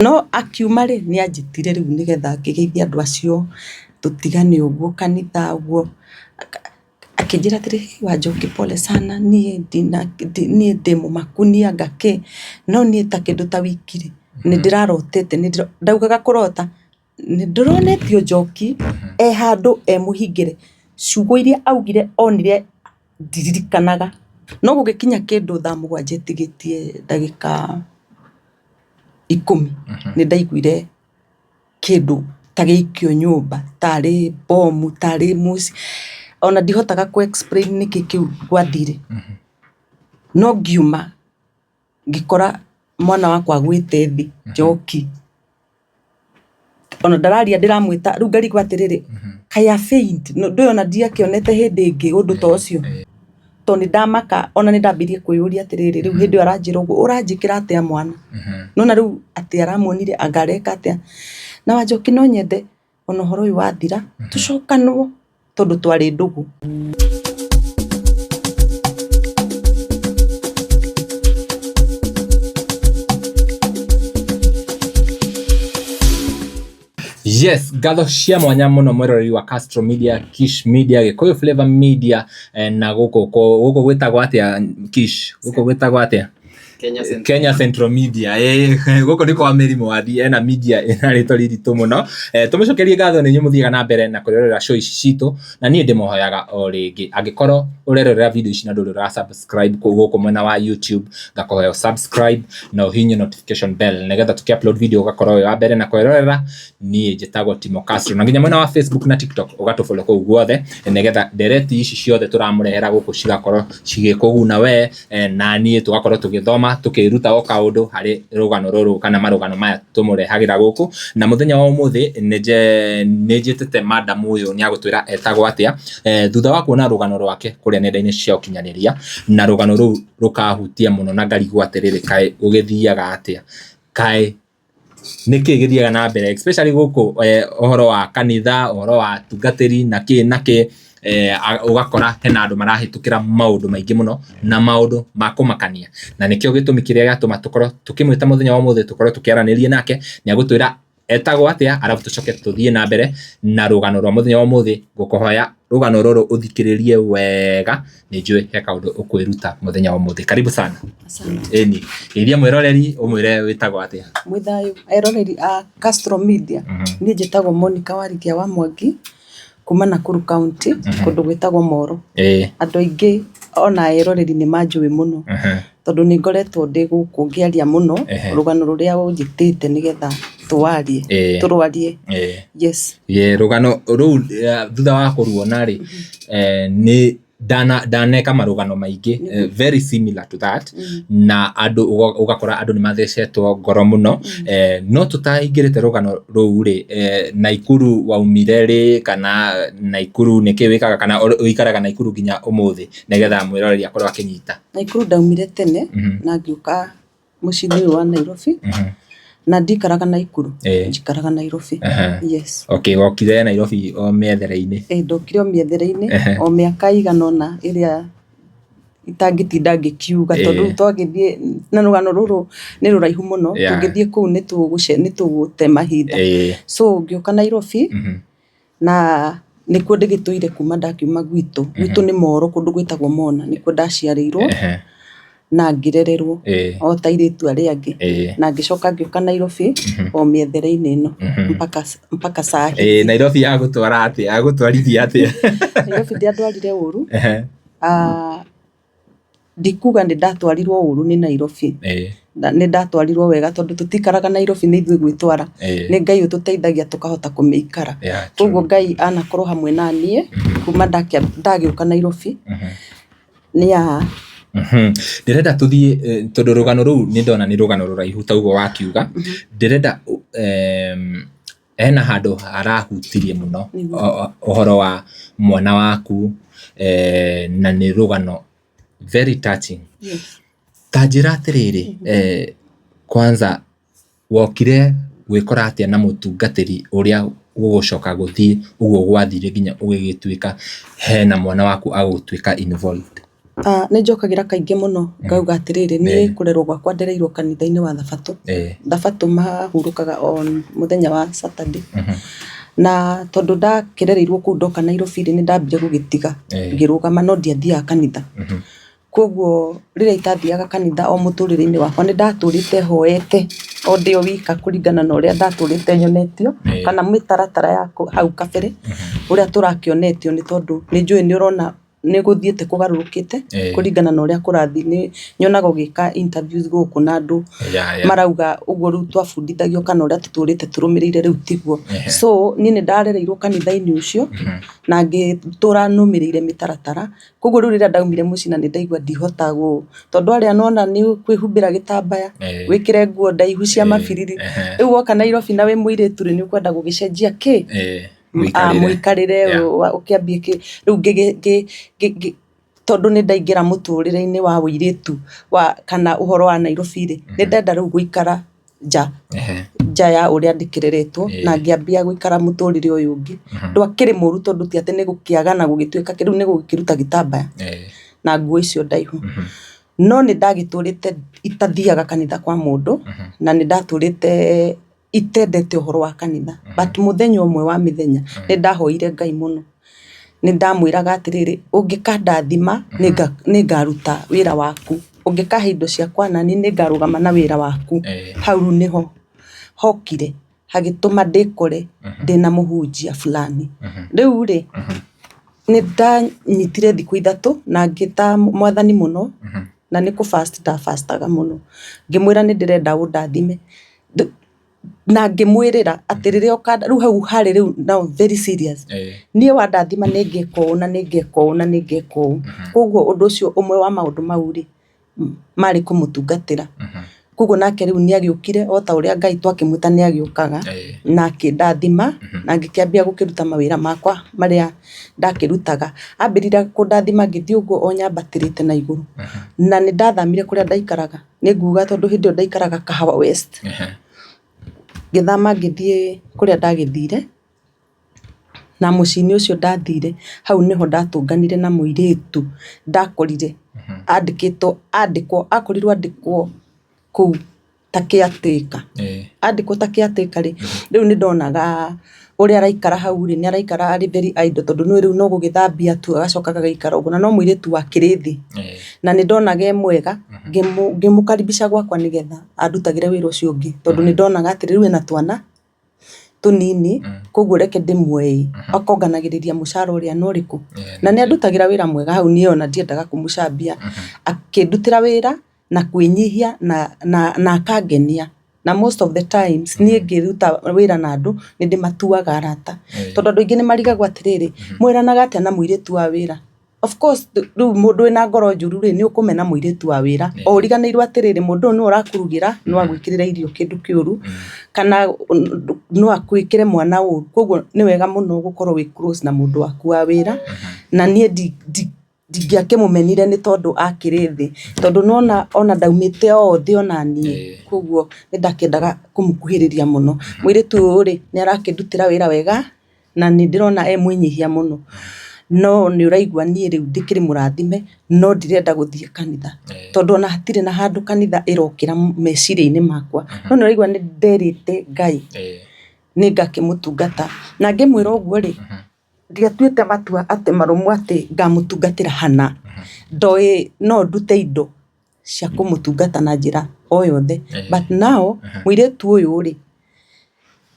no akiuma ri ni anjitire riu nigetha ngigeithia andu acio tutigane uguo kanitha uguo akinjira atiri Wanjoki pole sana nie ndi mumakunia ngake no nie ta kindu ta wikire ni ndirarotete ndaugaga kurota ni ndironetio Njoki handu muhingire ciugo iria augire onire ndiririkanaga no gugikinya kindu thaa 7 tigitie ndagika 10 ni ndaiguire kindu ta giikio nyumba tari bomu tari muci ona ndihotaga ku explain niki kiu gwathire no ngiuma ngikora mwana wakwa agwite thi Njoki ona ndararia ndiramwita riu ngarigwa atiriri kaya faint no ndona ndiakionete hindi ingi undu ta ucio to ni ndamaka ona ni ndambirie kwiyuria atiriri riu hindi aranjira uguo uranjikira atia mwana nona riu ati aramuonire angareka atia na Wanjoki no nyende ona horo uyu wathira tucokanwo tondu twari ndugu. Yes, gatho cia mwanya muno mweroreri wa Castro Media, Kish Media, Gikuyu Flavor Media na guko gwitagwo atia Kish, guko gwitagwo atia Kenya Central Media. Guko ndiko wa Meri Mwadi ena media ina rito riritu muno. Tumucokerie gatho ni nyumuthiaga na mbere na kurorera show ici citu na nie ndimuhoyaga o ringi angikorwo urerorera video ici na ndurira subscribe guko mwena wa YouTube ngakohoya subscribe na uhinye notification bell nigetha tukiupload video ugakorwo wa mbere na kurorera. Nie njitagwo Timo Castro na nginya mwena wa Facebook na TikTok ugatufollow kuu guothe nigetha direct ici ciothe turamurehera guku cigakorwo cigikuguna we na nie tugakorwo tugithoma tukiruta o kaundu hari rugano ruru kana marugano maya tumurehagira guku na muthenya wa umuthi nijitete madam uyu ni agutwira etagwo atia thutha wa kuona rugano rwake kuria nenda-ini cia ukinyaniria na rugano ruu rukahutia muno na ngarigwo atiriri kai ugithiaga atia kai niki githiaga na mbere especially guku ohoro wa kanitha ohoro wa tungatiri na ki ugakora hena andu marahitukira maundu maingi muno na maundu makumakania na nikio gitumi kiria gatuma tukorwo tukimwita muthenya wa muthe tukorwo tukiaranirie nake ni agutwira etagwo atia arabu tucoke tuthie na mbere na rugano rwa muthenya wa muthe gukohoya rugano ruru uthikiririe wega ni njui he kaundu ukwiruta muthenya wa muthe. Karibu sana. Asante. Eni iria mwiroreri umwire witagwo atia mwithayo eroreri a Castro Media ni njitagwo Monica Warigia wa Mwangi kuma Nakuru County kundu gwitagwo Moro. Andu aingi ona eroreri ni manjui muno tondu ni ngoretwo ndi guku ngiaria muno rugano ruria unjitite nigetha turwarie. Yes rugano ru thutha wa kuruona ri ni daneka marugano maingi very similar to that na andu ugakora andu ni mathecetwo ngoro muno no tutaingirite rugano ruu ri Naikuru waumire ri kana Naikuru niki wikaga kana uikaraga Naikuru ginya umuthi nigetha mwiroreri akorwo akinyita. Naikuru ndaumire tene na ngiuka mucii wa Nairobi na ndikaraga Naikuru njikaraga Nairobi. Yes. Okay, wakire Nairobi o miethere-ini ndokire o miethere-ini o miaka iganona iria itangitinda ngikiuga tondu twagithie na rugano ruru ni ruraihu muno tungithie kuu ni tugute mahinda so ngioka Nairobi na nikuo ndigituire kuma ndakiuma gwitu ni Moro kundu gwitagwo Mona nikuo ndaciarirwo na ngirererwo o tairitu aria angi na ngicoka ngioka Nairobi o miethere-ini ino mpaka sahi. Nairobi agutwara atia agutwarithia atia Nairobi ndiatwarire uru ndikuga ni ndatwarirwo uru ni Nairobi ni ndatwarirwo wega tondu tutikaraga Nairobi ni ithui gwitwara ni Ngai ututeithagia tukahota kumeikara koguo Ngai anakorwo hamwe na nie kuma ndagiuka Nairobi ni ndirenda tuthie tondu rugano ruu ni ndona ni rugano ruraihu taugo wakiuga ndirenda ena handu harahutirie muno ohoro wa mwana waku na ni rugano very touching. Tajira atiriri kwanza wokire gwikora atia na mutungatiri uria gugucoka guthie uguo gwathire ginya ugigituika hena mwana waku agutwika involved. Nĩ njokagira kaingĩ mũno ngauga atĩrĩrĩ niĩ kũrerwo gwakwa ndereirwo kanitha-inĩ wa Thabatũ. Thabatũ mahurũkaga on mũthenya wa Saturday. Na tondũ ndakĩrereirwo kũu ndoka Nairobi nĩ ndambire gũgĩtiga ngĩrũgama no ndiathiaga kanitha. Koguo rĩrĩa itathiaga kanitha o mũtũrĩre-inĩ wakwa nĩ ndatũrĩte hoete o ndĩ o wika kũringana na ũrĩa ndatũrĩte nyonetio kana mĩtaratara ya hau kabere ũrĩa tũrakĩonetio, nĩ tondũ nĩ njũĩ nĩ ũrona nĩ gũthiĩte kũgarũrũkĩte kũringana na ũrĩa kũrathiĩ. Nĩ nyonaga ũgĩka interviews gũkũ na andũ marauga ũguo rĩu twabundithagio kana ũrĩa tũtũrĩte tũrũmĩrĩire rĩu tiguo. So niĩ nĩ ndarereirwo kanitha-inĩ ũcio na ngĩtũra nũmĩrĩire mĩtaratara. Koguo rĩu rĩrĩa ndaumire mũciĩ na nĩ ndaigua ndihota tondũ arĩa nona nĩ kwĩhumbĩra gĩtambaya wĩkĩre nguo ndaihu cia mabiriri. Rĩu woka Nairobi na wĩ mũirĩtu nĩ ũkwenda gũgĩcenjia mũikarĩre ũkĩambie rĩu tondũ nĩ ndaingĩra mũtũrĩre-inĩ wa ũirĩtu kana ũhoro wa Nairobi rĩ, nĩ ndenda rĩu gũikara nja ya ũrĩa ndĩkĩreretwo na ngĩambia gũikara mũtũrĩre ũyũ ũngĩ. Ndwakĩrĩ mũru tondũ ti atĩ nĩ gũkĩagana gũgĩtuĩka rĩu nĩ gũgĩkĩruta gĩtambaya na nguo icio ndaihu. No nĩ ndagĩtũrĩte itathiaga kanitha kwa mũndũ na nĩ ndatũrĩte itendete ũhoro wa kanitha. But mũthenya ũmwe wa mĩthenya nĩ ndahoire Ngai mũno. Nĩ ndamwĩraga atĩrĩrĩ ũngĩkandathima nĩ ngaruta wĩra waku, ũngĩkahe indo ciakwa nani nĩ ngarũgama na wĩra waku. Hau nĩho hokire hagĩtũma ndĩkore ndĩna mũhunjia fulani. Rĩu rĩ nĩ ndanyitire thikũ ithatũ na ngĩta Mwathani mũno na nĩ kũ-fast ndafastaga mũno ngĩmwĩra nĩ ndĩrenda ũndathime na ngĩmwĩrĩra atĩ rĩrĩa ũkanda rĩu hau harĩ rĩu now very serious. Niĩ wandathima nĩ ngeka ũũ na nĩ ngeka ũũ na nĩ ngeka ũũ. Koguo ũndũ ũcio ũmwe wa maũndũ mau rĩ marĩ kũmũtungatĩra. Koguo nake rĩu nĩ agĩũkire o ta ũrĩa Ngai twakĩmwĩta nĩ agĩũkaga na akĩndathima na ngĩkĩambia gũkĩruta mawĩra makwa marĩa ndakĩrutaga. Ambĩrĩria kũndathima ngĩthiĩ ũguo o nyambatĩrĩte na igũrũ na nĩ ndathamire kũrĩa ndaikaraga. Nĩ nguga tondũ hĩndĩ ĩyo ndaikaraga Kahawa West, ngĩthama ngĩthiĩ kũrĩa ndagĩthire na mũciĩ-inĩ ũcio ndathire hau nĩho ndatũnganire na mũirĩtu ndakorire akorirwo andĩkwo kũu ta caretaker. Andĩkwo ta caretaker rĩ, rĩu nĩ ndonaga ũrĩa araikara hau rĩ, nĩ araikara arĩ very idle tondũ nĩ rĩu no gũgĩthambia tu agacoka agagĩikara ũguo na no mũirĩtu wa kĩrĩthi. Na nĩ ndonaga e mwega ngĩmũkaribisha gwakwa nĩgetha andutagĩre wĩra ũcio ũngĩ tondũ nĩ ndonaga atĩ rĩu ena twana tũnini koguo reke ndĩmuoe akonganagĩrĩria mũcara ũrĩa no ũrĩkũ. Na nĩ andutagĩra wĩra mwega hau, niĩ ona ndiendaga kũmũcambia, akĩndutĩra wĩra na kwĩnyihia na akangenia. Na most of the times niĩ ngĩruta wĩra na andũ nĩ ndĩmatuaga arata tondũ andũ aingĩ nĩ marigagwo atĩrĩrĩ mwĩranaga atĩa na mũirĩtu wa wĩra. Of course rĩu mũndũ wĩna ngoro njũru rĩ nĩ ũkũmena mũirĩtu wa wĩra o ũriganĩirwo atĩrĩrĩ mũndũ ũyũ nĩ ũrakũrugĩra no agwĩkĩrĩra irio kĩndũ kĩũru kana no akwĩkĩre mwana ũru. Koguo nĩ wega mũno gũkorwo wĩ close na mũndũ waku wa wĩra. Na niĩ ndingĩakĩmũmenire nĩ tondũ akĩrĩ thĩ tondũ ona ndaumĩte o thĩ ona niĩ. Koguo nĩ ndakĩendaga kũmũkuhĩrĩria mũno. Mũirĩtu ũyũ rĩ nĩ arakĩndutĩra wĩra wega na nĩ ndĩrona e mwĩnyihia mũno. No nĩ ũraigua niĩ rĩu ndĩkĩrĩ mũrathime no ndirenda gũthiĩ kanitha tondũ ona hatirĩ na handũ kanitha ĩrokĩra meciria-inĩ makwa. No nĩ ũraigua nĩ nderĩte Ngai nĩ ngakĩmũtungata na ngĩmwĩra ũguo rĩ ndiatuĩte matua atĩ marũmu atĩ ngamũtungatĩra hana. Ndoĩ no ndute indo cia kũmũtungata na njĩra o yothe. But now mũirĩtu ũyũ rĩ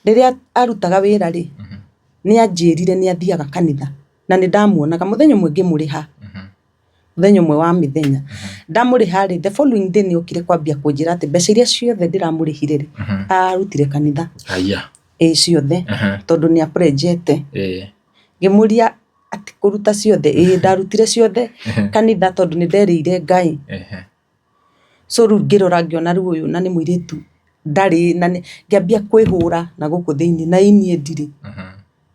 rĩrĩa arutaga wĩra rĩ nĩ anjĩrire nĩ athiaga kanitha na nĩ ndamuonaga mũthenya ũmwe ngĩmũrĩha mũthenya ũmwe wa mĩthenya ndamũrĩha rĩ the following day nĩ okire kwambia kũnjĩra atĩ mbeca iria ciothe ndĩramũrĩhire rĩ arutire kanitha ciothe tondũ nĩ aprenjete. Ngĩmũria atĩ kũruta ciothe ndarutire ciothe kanitha tondũ nĩ nderĩire Ngai. So rĩu ngĩrora ngĩona rĩu ũyũ na nĩ mũirĩtu ndarĩ na ngĩambia kwĩhũra na gũkũ thĩinĩ na inie ndirĩ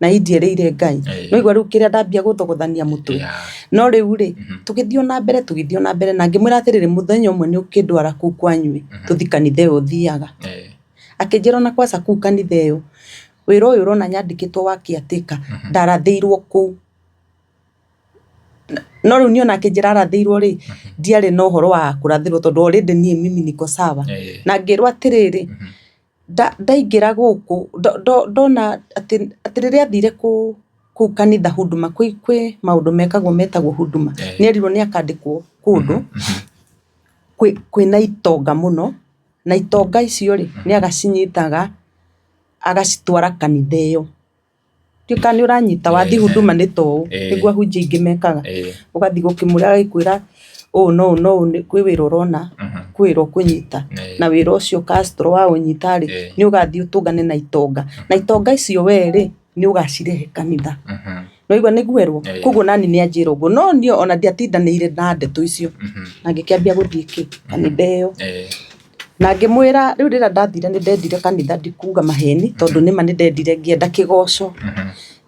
na indierĩire Ngai. No igua rĩu kĩrĩa ndambia gũthogothania mũtwe. No rĩu rĩ tũgĩthiĩ na mbere na ngĩmwĩra atĩrĩrĩ mũthenya ũmwe nĩ ũkĩndwara kũu kwanyu tũthi kanitha ĩyo thiaga. Akĩnjĩra ona kwaca kũu kanitha ĩyo wĩra ũyũ ũrona nyandĩkĩtwo wa caretaker ndarathĩirwo kũu no riu niona akĩnjĩra arathĩirwo rĩ ndiarĩ na ũhoro wa kũrathĩrwo tondũ already niĩ mimi niko sawa na ngĩrwo atĩrĩrĩ ndaingĩra gũkũ ndona atĩ rĩrĩa athire kũu kanitha huduma kwĩ maũndũ mekagwo metagwo huduma nĩerirwo nĩ akandĩkwo kũndũ kwĩna itonga mũno na itonga icio rĩ nĩ agacinyitaga agacitwara kanitha ĩyo Tuka nĩ ũranyita wathi huduma nĩ to nĩguo ahunjia ingĩ mekaga ũgathi gũkĩmũrĩa agĩkwĩra no kwĩ wĩra ũrona kwĩrwo kũnyita na wĩra ũcio Castro wa ũnyita rĩ nĩ ũgathi ũtũngane na itonga icio we rĩ nĩ ũgacirehe kanitha no igua nĩguerwo koguo nani nĩ anjĩra ũguo no niĩ ona ndiatindanĩire na ndeto icio na ngĩkĩambia gũthiĩ kanitha ĩyo na ngĩmwĩra rĩu rĩrĩa ndathire nĩ ndendire kanitha ndikuga maheni tondũ nĩma nĩ ndendire ngĩenda kĩgoco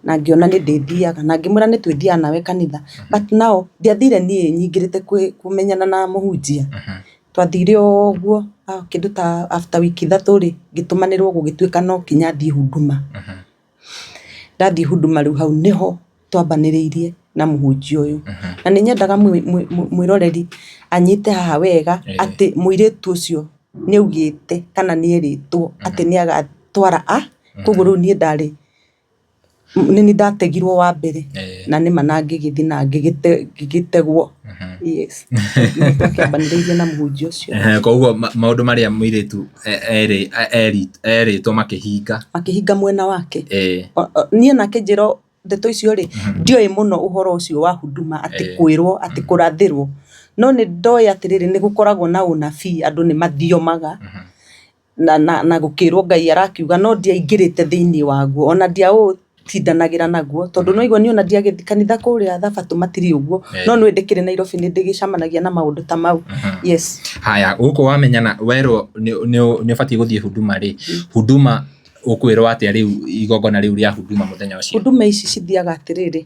na ngĩona nĩ ndĩthiaga na ngĩmwĩra nĩ twĩthiaga nawe kanitha but now ndiathire niĩ nyingĩrĩte kũmenyana na mũhunjia twathire ũguo kĩndũ ta after wiki 3 rĩ ngĩtũmanĩrwo gũgĩtuĩka no kinya thiĩ huduma ndathiĩ huduma rĩu hau nĩho twambanĩrĩirie na mũhunjia ũyũ na nĩ nyendaga mwĩroreri anyite haha wega atĩ mũirĩtu ũcio nĩ augĩte kana nĩ erĩtwo atĩ nĩ agatwara koguo rĩu niĩ ndarĩ nĩ ndategirwo wa mbere na nĩma na ngĩgĩthi na ngĩgĩtegwo yes twakĩambanĩrĩirie na mũhunjia ũcio koguo maũndũ marĩa mũirĩtu erĩtwo makĩhinga mwena wake niĩ nake njĩra ndeto icio rĩ ndioĩ mũno ũhoro ũcio wa huduma atĩ kwĩrwo atĩ kũrathĩrwo no nĩ ndoĩ atĩrĩrĩ nĩ gũkoragwo na ũnabii andũ nĩ mathiomaga na gũkĩrwo Ngai arakiuga no ndiaingĩrĩte thĩinĩ waguo ona ndiaũtindanagĩra naguo tondũ no igua niĩ ona ndiagĩthi kanitha kũrĩa Thabatũ matirĩ ũguo no nĩ ndĩkĩrĩ Nairobi nĩ ndĩgĩcamanagia na maũndũ ta mau yes haya gũkũ wamenyana werwo nĩ ũbatiĩ gũthiĩ huduma rĩ huduma ũkwĩrwo atĩa rĩu igongona rĩu rĩa huduma mũthenya ũcio huduma ici cithiaga atĩrĩrĩ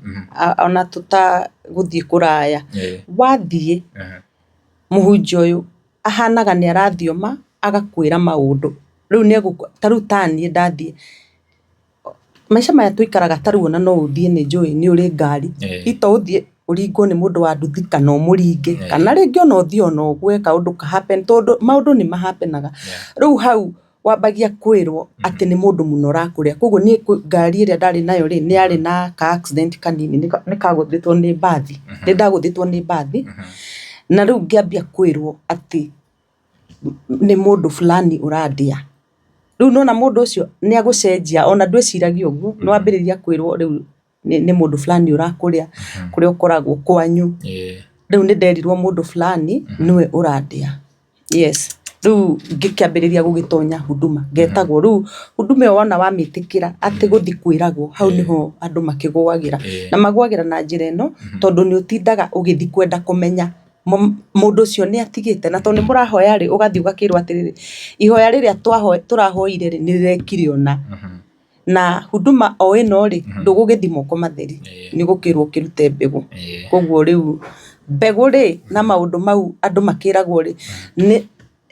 ona tũtagũthiĩ kũraya wathiĩ mũhunjia ũyũ ahanaga nĩ arathioma agakwĩra maũndũ rĩu ta rĩu taniĩ ndathiĩ maica maya tũikaraga ta rĩu ona no ũthiĩ nĩ njũĩ nĩ ũrĩ ngari ito ũthiĩ ũringwo nĩ mũndũ wa nduthi kana ũmũringe kana rĩngĩ ona ũthiĩ ona ũgwe kaũndũ ka happen tondũ maũndũ nĩ mahapenaga rĩu hau wambagia kwĩrwo atĩ nĩ mũndũ mũno ũrakũrĩa koguo niĩ ngari ĩrĩa ndarĩ nayo rĩ nĩ yarĩ na ka accident kanini nĩ kagũthĩtwo nĩ mbathi nĩ ndagũthĩtwo nĩ mbathi na rĩu ngĩambia kwĩrwo atĩ nĩ mũndũ fulani ũrandia rĩu nona mũndũ ũcio nĩ agũcenjia ona ndwĩciragia ũguo nĩ wambĩrĩria kwĩrwo rĩu nĩ mũndũ fulani ũrakũrĩa kũrĩa ũkoragwo kwanyu rĩu nĩ nderirwo mũndũ fulani nĩwe ũrandia yes rĩu ngĩkĩambĩrĩria gũgĩtonya huduma ngetagwo rĩu huduma ĩyo wona wamĩtĩkĩra atĩ gũthi kwĩragwo hau nĩho andũ makĩgũagĩra na magũagĩra na njĩra ĩno tondũ nĩ ũtindaga ũgĩthi kwenda kũmenya mũndũ ũcio nĩ atigĩte na tondũ nĩ mũrahoya rĩ ũgathi ũgakĩrwo atĩrĩrĩ ihoya rĩrĩa tũrahoire rĩ nĩ rĩrekire ona na huduma o ĩno rĩ ndũgũgĩthi moko matheri nĩ gũkĩrwo ũkĩrute mbegũ koguo rĩu mbegũ rĩ na maũndũ mau andũ makĩragwo rĩ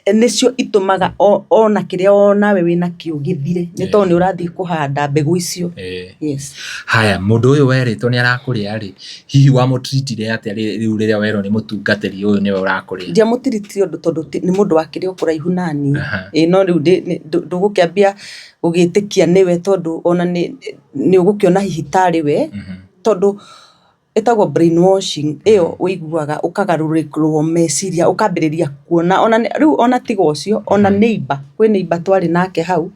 nĩcio itũmaga ona kĩrĩa onawe wĩna kĩo gĩthire nĩ tondũ nĩ ũrathiĩ kũhanda mbegũ icio yes haya mũndũ ũyũ werĩtwo nĩ arakũrĩa rĩ hihi wamũtritire atĩa rĩu rĩrĩa werwo nĩ mũtungatĩri ũyũ nĩwe ũrakũrĩa ndiamũtiritire ũndũ tondũ nĩ mũndũ wakĩrĩ o kũraihu nani no rĩu ndũgũkĩambia gũgĩtĩkia nĩwe tondũ ona nĩ ũgũkĩona hihi tarĩ we tondũ ĩtagwo brainwashing ĩyo ũiguaga ũkagarũrĩrwo meciria ũkambĩrĩria kuona ona rĩu ona tiga ũcio ona neighbor kwĩ neighbor twarĩ nake hau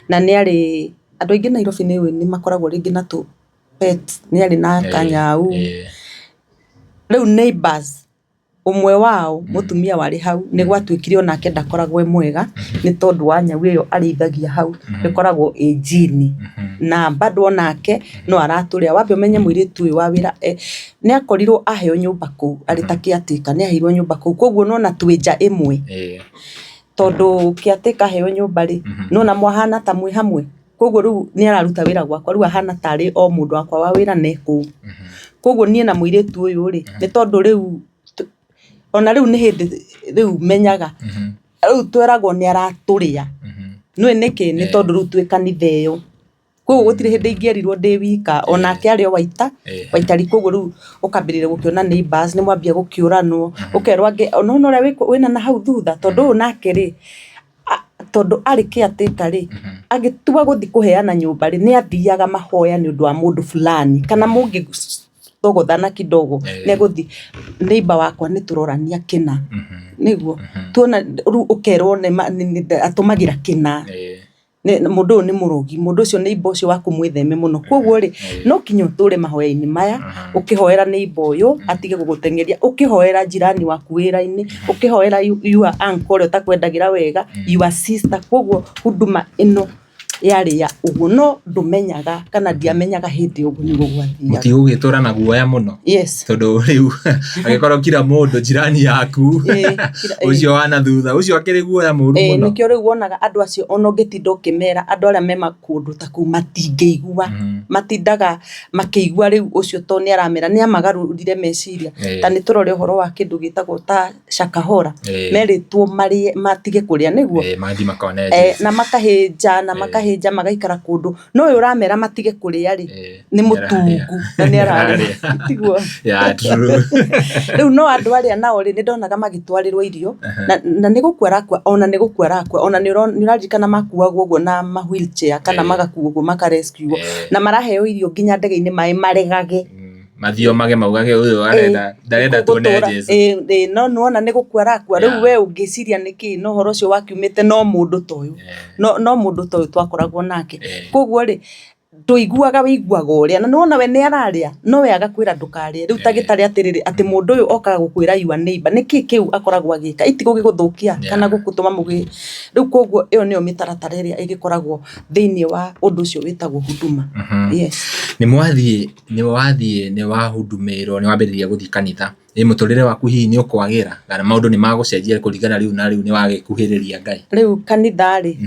na nĩ arĩ andũ aingĩ Nairobi nĩ makoragwo rĩngĩ na tũ pet nĩ arĩ na kanyau rĩu neighbors ũmwe wao mũtumia warĩ hau nĩ gwatuĩkire onake ndakoragwo mwega nĩ tondũ wa nyau ĩyo arĩithagia hau ĩkoragwo ĩnjini na bado onake no aratũrĩa wambe ũmenye mũirĩtu ũyũ wa wĩra nĩ akorirwo aheo nyũmba kũu arĩ ta kĩatĩka nĩ aheirwo nyũmba kũu koguo nona twĩnja ĩmwe tondũ kĩatĩka aheo nyũmba rĩ nona mwahana ta mwĩ hamwe koguo rĩu nĩ araruta wĩra gwakwa rĩu ahana tarĩ o mũndũ wakwa wa wĩra nekũu koguo niĩ na mũirĩtu ũyũ rĩ nĩ tondũ rĩu ona rĩu nĩ hĩndĩ rĩu menyaga rĩu tweragwo nĩ aratũrĩa nĩ nĩkĩ nĩ tondũ rĩu twĩ kanitha ĩyo koguo gutire hindi ingierirwo ndi wika onake ari o waita waitari koguo riu ukambirire gukiona neighbors ni mwambia gukiuranwo ukerwo ange ona ore wina na hau thutha tondu nake ri tondu ari caretaker ri agitua guthi kuheana nyumba ri ni athiaga mahoya ni undu wa mundu fulani kana mungi thogothana kidogo neguthi neighbor wakwa ni turorania kina niguo tuona ru ukerwo ne atumagira kina mundu ni murogi mundu ucio neighbor ucio waku mwitheme muno koguo ri no kinyo ture mahoya-ini maya ukihoera neighbor uyu atige gugutengeria ukihoera jirani waku wira-ini ukihoera your uncle utakwendagira wega your sister koguo huduma ino yari ya uguo no ndumenyaga kana ndiamenyaga hindi uguo ni gugwathia mutigigitura na guoya muno tondu riu agikorwo kira mundu jirani yaku ucio wana thutha ucio akiri guoya muru muno nikio riu wonaga andu acio ono ngetindo kimera andu aria mema kundu ta ku matingeigua matindaga makiigua riu ucio to ni aramera ni amagarurire meciria ta ni turore uhoro wa kindu gitagwo ta Shakahora meritwo mari matige kuria niguo mathi makone na makahinja na makahinja magaikara kundu no uyu uramera matige kuria ri ni mutungu na ni arari tiguo true riu no andu aria nao ri ni ndonaga magitwarirwo irio na ni gukwara kwa ona ni gukwara kwa ona ni urarikana makuagwo uguo na ma wheelchair kana magakuo uguo makarescue na maraheo irio nginya ndege-ini mai maregage mathio mage maugage uyu arenda ndarenda tuone Jesu no nuona ni gukwara kwa riu we ungiciria niki no horo ucio wakiumite no mundu toyu no mundu toyu twakoragwo nake koguo ri tuiguaga wiguaga uria na nuona we ni araria no we agakwira ndukarie riu tagitari atiriri ati mundu uyu okaga gukwira your neighbor niki kiu akoragwo agika itigo giguthukia kana gukutuma mugi riu koguo iyo niyo mitaratara iria igikoragwo thiini wa undu ucio witagwo huduma yes ni wahudumirwo ni wambiriria guthi kanitha muturire waku hihi ni ukwagira kana maundu ni magucenjia kuringana riu na riu ni wagikuhiriria Ngai riu kanitha ri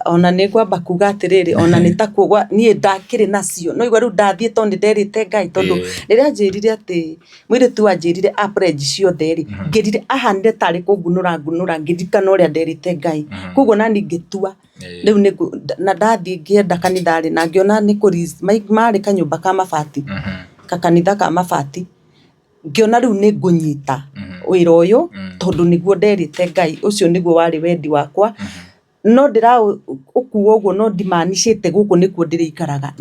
ona ni gwamba kuga atiriri ona ni takugwa nie ndakiri nacio no igwa riu ndathie tondu nderite Ngai tondu riria njirire ati mwire tu anjirire apredge ciothe ri ngirire ahanire tari kungunura ngirikana uria nderite Ngai koguo nani ngitua riu ni na ndathie ngienda kanitha ri na ngiona ni mari kanyumba ka mabati kanitha ka mabati ngiona riu ni ngunyita wira uyu tondu niguo nderite Ngai ucio niguo wari wendi wakwa no ndira ukuo uguo no ndimanicite guku nikuo ndirikaraga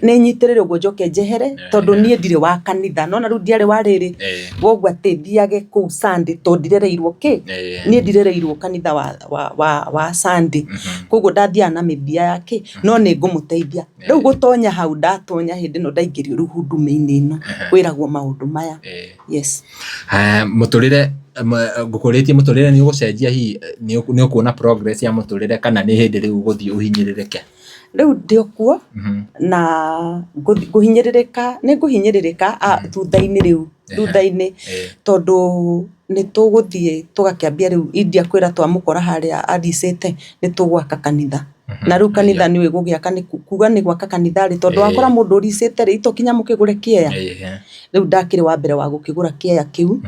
ni nyitirire uguo njoke njehere tondu nie ndire wa kanitha no na riu ndiare wariri woguo ati thiage ku Sunday to ndirereirwo ki nie ndirereirwo kanitha wa Sunday koguo ndathia na mithia yake no ni ngumuteithia riu gutonya hau ndatonya hindi no ndaingirio riu huduma-ini ino kwiragwo maundu maya yes muturire ngukuritie muturire ni ugucenjia hi ni ukuona progress ya muturire kana ni hindi riu guthii uhinyiririke riu ndiokuo na guhinyiririka ni guhinyiririka thutha-ini riu thutha-ini tondu ni tuguthii tugakiambia riu India kwira twamukora haria adicete ni tugwaka kanitha na riu kanitha ni wigugiaka ni kuga ni gwaka kanitha ri tondu wakora mundu uricete ri itokinya mukigure kiea riu ndakire wa mbere wa gukigura kiea kiu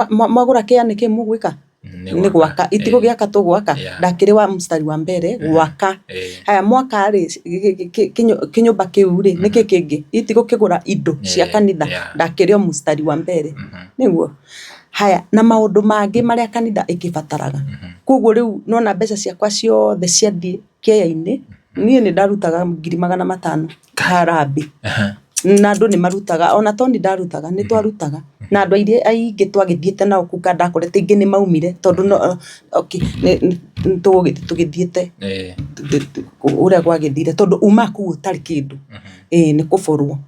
mwagura kiea ni ki mugwika ni gwaka itigo giaka tugwaka ndakire wa mstari wa mbere gwaka haya mwaka ri kinyumba kiu ri niki kingi itigo kigura indo cia kanitha ndakire mstari wa mbere niguo haya na maundu mangi maria kanitha ikibataraga koguo riu nona mbeca ciakwa ciothe ciathie kiea-ini nie ni ndarutaga 500,000 harambe na andu ni marutaga ona toni ndarutaga ni twarutaga na andu aingi twagithiete nao kuka ndakorete ingi ni maumire tondu no okay tugithiete uria gwagithire tondu uma ku utari kindu ni kuborwo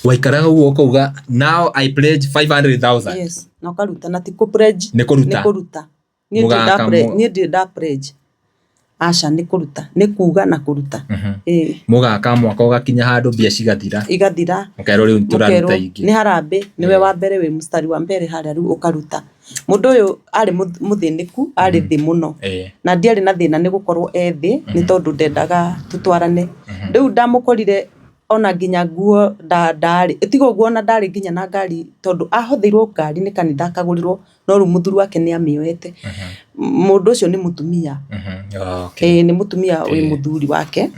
waikaraga uguo ukauga now I pledge 500,000 yes na karuta na ti ku pledge ni kuruta nie nda pledge aca ni kuruta ni kuga na kuruta mugaka mwaka ugakinya handu mbia igathira ukairo riu turaruta ingi ni harambe niwe wa mbere we mstari wa mbere haria riu ukaruta mundu uyu ari muthiniku ari thi muno na ndiari na thina ni gukorwo ethi ni tondu ndendaga tutwarane riu ndamukorire ona nginya nguo ndari tigo nguo na ndari nginya na ngari tondu ahothiirwo ngari ni kanitha akagurirwo no ru muthuri wake ni amioete mundu ucio ni mutumia ni mutumia wi muthuri wake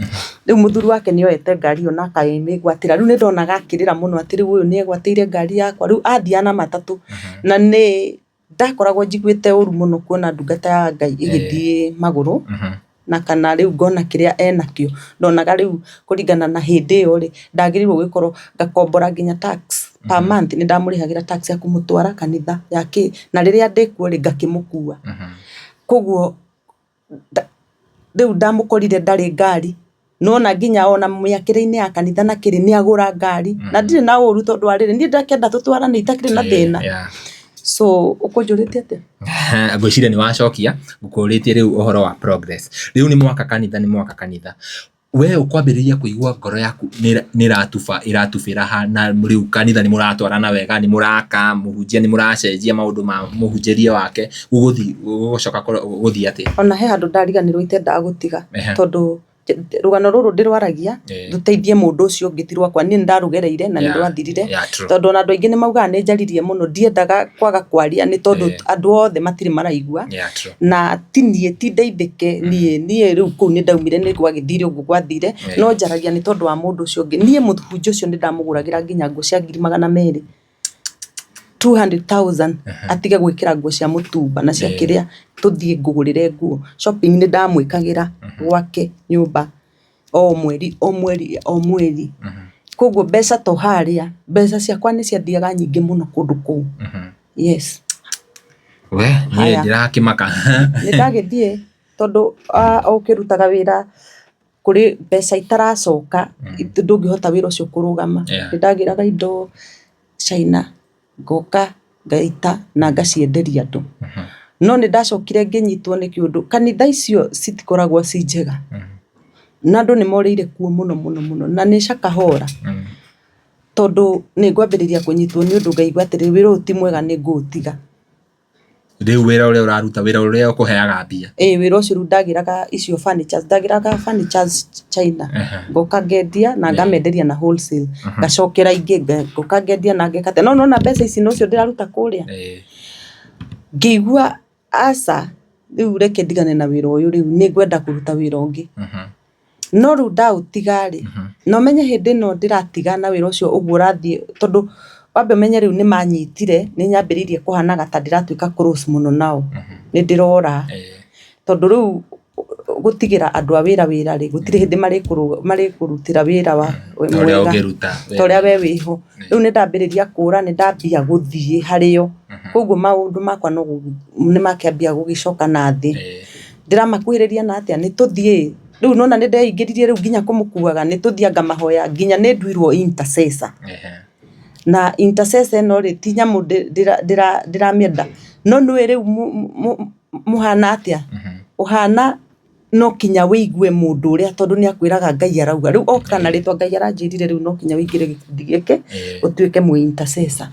riu muthuri wake ni oete ngari ona akaimigwatira riu ni ndona gakirira muno ati riu uyu ni egwatiire ngari yakwa riu athiana matatu na ni ndakoragwo njiguite uru muno kuona ndungata ya Ngai igithii maguru na kana riu ngona kiria enakio ndonaga riu kuringana na hindi iyo ri ndagirirwo gwikorwo ngakombora nginya tax per month ni ndamurihagira tax ya kumutwara kanitha yake na riria ndikuo ri ngakimukua koguo riu ndamukorire ndari ngari nona nginya ona miakire-ini ya kanitha na kiri ni agura ngari na ndire na uru tondu arire ni ndakenda tutwarane itakire na thina so ukunjuritie ate ngwiciria ni wacokia ngukuritie riu uhoro wa progress riu ni mwaka kanitha we ukwambiriria kuigua ngoro yaku ni iratubira na riu kanitha ni muratwarana wega ni muraka muhunjia ni muracenjia maundu ma muhunjiria wake ugucoka guthii ati ona he handu ndariganirwo itenda gutiga tondu rugano ruru ndirwaragia duteithie mundu ucio ngitirwa kwa ni ndarugereire na ni ndwathirire tondu na andu aingi ni maugaga ni njaririe muno ndiendaga kwaga kwaria ni tondu andu othe matiri maraigua na tinie ti ndeithike nie riu ku ni ndaumire ni gwagithire ugu gwathire no njaragia ni tondu wa mundu ucio ngi nie muthunjo ucio ni ndamuguragira nginya nguo cia 200,000 200,000 atige gwikira nguo cia mutumba na cia kiria tuthie ngugurire nguo shopping ni ndamwikagira gwake nyumba o mweri koguo mbeca to haria mbeca ciakwa ni ciathiaga nyingi muno kundu kuu yes we ni ndirakimaka ni ndagithie tondu ukirutaga wira kuri mbeca itaracoka ndungihota wira ucio kurugama ni ndagiraga indo China ngoka ngaita na ngacienderia andu no ni ndacokire nginyitwo ni kiundu kanitha icio citikoragwo ci njega na andu ni morire kuo muno na ni cakahora tondu ni ngwambiriria kunyitwo ni undu ngaigua atiri wira uti mwega ni ngutiga riu wira uria uraruta wira uria ukuheaga mbia wira ucio ndagiraga icio furnitures China ngoka ngendia na ngamenderia na wholesale ngacokera ingi ngoka ngendia na ngekate no na mbeca ici no cio ndiraruta kuria ngigua asa riu reke ndigane na wira uyu riu ni ngwenda kuruta wira ungi no riu ndautigari no menye hindi no ndiratiga na wira ucio uguo rathie tondu wambe menye riu ni manyitire ni nyambiririe kuhanaga ta ndiratuika close muno nao ni ndirora tondu riu gutigira andu a wira ri gutire hindi mari kurutira wira wa mwega toria we wiho riu ni ndambiriria kura ni ndambia guthie hario koguo maundu makwa no ni makiambia gugicoka na thi ndiramakuhiriria na atia ni tuthie riu nona ni ndeingiririe riu nginya kumukuaga ni tuthianga mahoya nginya ni nduirwo intercessor na intercessor no ri ti nyamu ndiramienda no nwe riu muhana atia uhana no kinya wigue mundu uria tondu ni akwiraga Ngai arauga riu okana ritwa Ngai aranjirire riu no kinya wingire gikundi gike utuike mu intercessor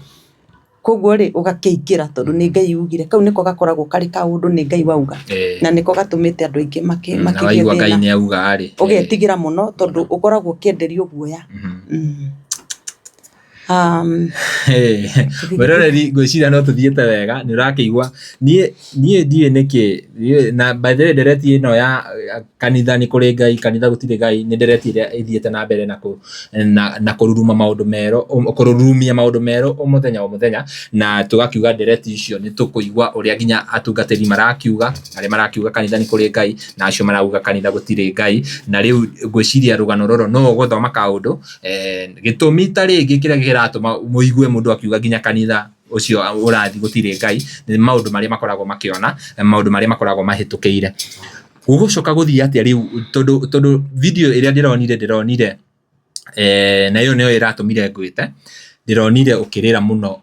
koguo ri ugakiingira tondu ni Ngai ugire kau niko gakoragwo kari kaundu ni Ngai wauga na niko gatumite andu aingi makigwa Ngai ni auga ari ugetigira muno tondu ukoragwo kienderio guoya weroreri ngwiciria no tuthiete wega ni urakiigua nie ndie niki na by the way ndereti ino ya kanitha ni kuri Ngai kanitha gutire Ngai ni ndereti iria ithiete na mbere na kururuma maundu mero kururumia maundu mero o muthenya na tugakiuga ndereti icio ni tukuigua uria ginya atungatiri marakiuga ari marakiuga kanitha ni kuri Ngai na acio marauga kanitha gutire Ngai na riu ngwiciria rugano roro no guthoma kaundu gitumi tari gikira giratuma muigue mundu akiuga ginya kanitha ucio urathi gutire Ngai ni maundu maria makoragwo makiona maundu maria makoragwo mahitukiire ugucoka guthii atia riu tondu video iria ndironire na iyo niyo iratumire ngwite ndironire ukirira muno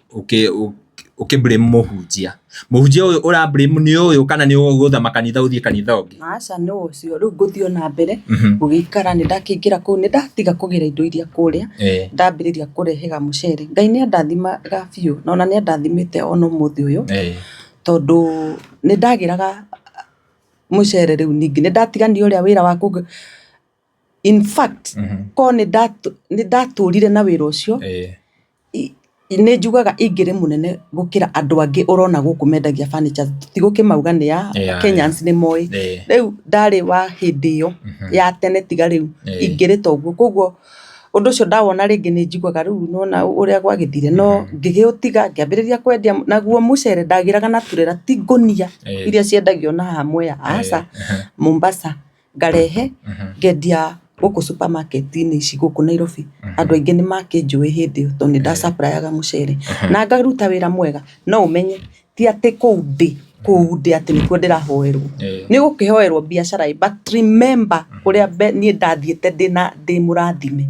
ukiblame muhunjia uyu ura blame ni uyu kana ni ugutha makanitha uthie kanitha ungi aca ni ucio riu nguthio na mbere ugikara ni ndakingira ku ni ndatiga kugira indo iria kuria ndambiriria kurehega mucere Ngai ni ndathimaga biu na ona ni ndathimite ono muthi uyu tondu ni ndagiraga mucere riu ningi ni ndatiganio uria wira wa in fact ko nĩ ndatũrire na wĩra ũcio nĩ njugaga ingĩrĩ mũnene gũkĩra andũ angĩ ũrona gũkũ mendagia furniture tigũkĩmauga nĩ ya Kenyans nĩ moĩ rĩu ndarĩ wa hĩndĩ ĩyo ya tene tiga rĩu ingĩrĩ toguo koguo ũndũ ũcio ndawona rĩngĩ nĩ njiguaga rĩu nona ũrĩa gwagĩthire no ngĩgĩũtiga ngĩambĩrĩria kwendia naguo mũcere ndagĩraga na turera ti ngũnia iria ciendagio na haha Mwea aca Mombasa ngarehe ngendia gũkũ supermarket-inĩ ici gũkũ Nairobi andũ aingĩ nĩ makĩnjũĩ hĩndĩ ĩyo tondũ nĩ ndacapurayaga mũcere na ngaruta wĩra mwega no ũmenye ti atĩ kũu ndĩ atĩ nĩkuo ndĩrahoerwo nĩ gũkĩhoerwo biacara but remember ũrĩa niĩ ndathiĩte ndĩ mũrathime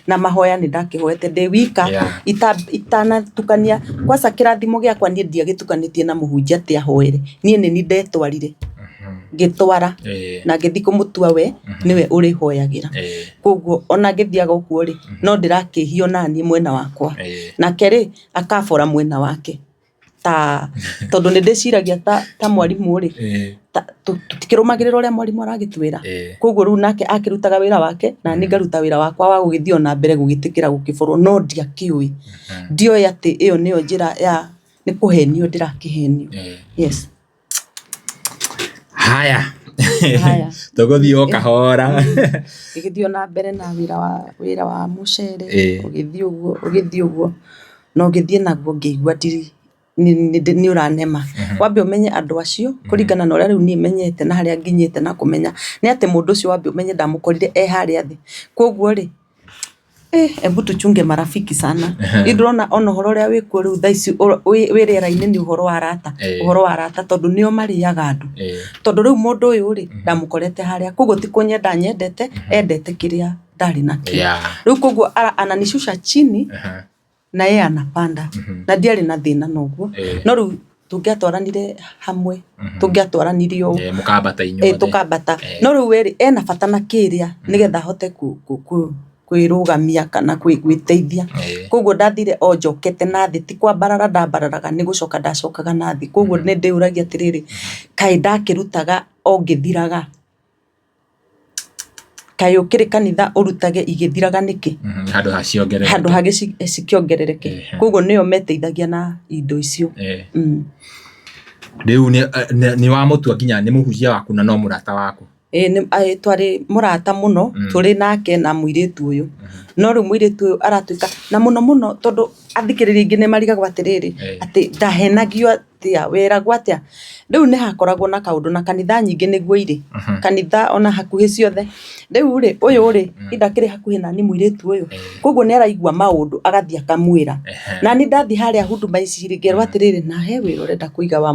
na mahoya nĩ ndakĩhoete ndĩ wika itanatukania kwanza kĩrathimo gĩakwa niĩ ndiagĩtukanĩtie na mũhunjia atĩ ahoere niĩ nĩ ni ndetwarire ngĩtwara na ngĩthi kũmũtua we niwe ũrĩhoyagĩra koguo ona ngĩthiaga ũguo rĩ no ndĩrakĩhio naniĩ mwena wakwa nake rĩ akabora mwena wake tondũ nĩ ndĩciragia ta mwarimũ rĩ tũtikĩrũmagĩrĩra ũrĩa mwarimũ aragĩtwĩra koguo rĩu nake akĩrutaga wĩra wake na niĩ ngaruta wĩra wakwa wa gũgĩthiĩ ona mbere gũgĩtĩkĩra gũkĩborwo no ndiakĩũĩ ndioĩ atĩ ĩyo nĩyo njĩra ya nĩ kũhenio ndĩrakĩhenio yes haya tũgũthiĩ o kahora ngĩgĩthiĩ na mbere na wĩra wa mũcere ũgĩthiĩ ũguo no ngĩthiĩ naguo ngĩigua nĩ ũranema wambe ũmenye andũ acio kũringana na ũrĩa rĩu niĩ menyete na harĩa nginyĩte na kũmenya nĩ atĩ mũndũ ũcio wambe ũmenye ndamũkorire harĩa thĩ koguo rĩ hebu tuchunge marafiki sana ndĩrona ona ũhoro ũrĩa wĩkuo rĩu thaa ici wĩ rĩera-inĩ nĩ ũhoro wa arata tondũ nĩo marĩaga andũ tondũ rĩu mũndũ ũyũ rĩ ndamũkorete harĩa koguo ti kũnyenda nyendete endete kĩrĩa ndarĩ nakĩo rĩu koguo ananishusha chini na yeye anapanda na ndiarĩ na thĩna noguo no rĩu tũngĩatwaranire hamwe tũngĩatwaranirie ũũ mũkambata inyuothe tũkambata no rĩu we ena bata na kĩrĩa nĩgetha ahote kwĩrũgamia kana gwĩteithia koguo ndathire o njokete na thĩ ti kwambarara ndambararaga nĩ gũcoka ndacokaga na thĩ koguo nĩ ndĩũragia atĩrĩrĩ kaĩ ndakĩrutaga o ngĩthiraga kaĩ ũkĩrĩ kanitha ũrutage igĩthiraga nĩkĩ handũ hagĩ cikĩongerereke koguo nĩo meteithagia na indo icio rĩu nĩ wa mũtua nginya nĩ mũhunjia waku na no mũrata waku twarĩ mũrata mũno tũrĩ nake na mũirĩtu ũyũ no rĩu mũirĩtu ũyũ aratuĩka na mũno tondũ athikĩrĩria ingĩ nĩ marigagwo atĩrĩrĩ atĩ ndahenagio atĩa weragwo atĩa rĩu nĩ hakoragwo na kaũndũ na kanitha nyingĩ nĩguo irĩ kanitha ona hakuhĩ ciothe rĩu rĩ ũyũ rĩ ndakĩrĩ hakuhĩ nani mũirĩtu ũyũ koguo nĩ araigua maũndũ agathiĩ akamwĩra na nĩ ndathi harĩa huduma ici ngĩrwo atĩrĩrĩ na he wĩra ũrenda kũiga wa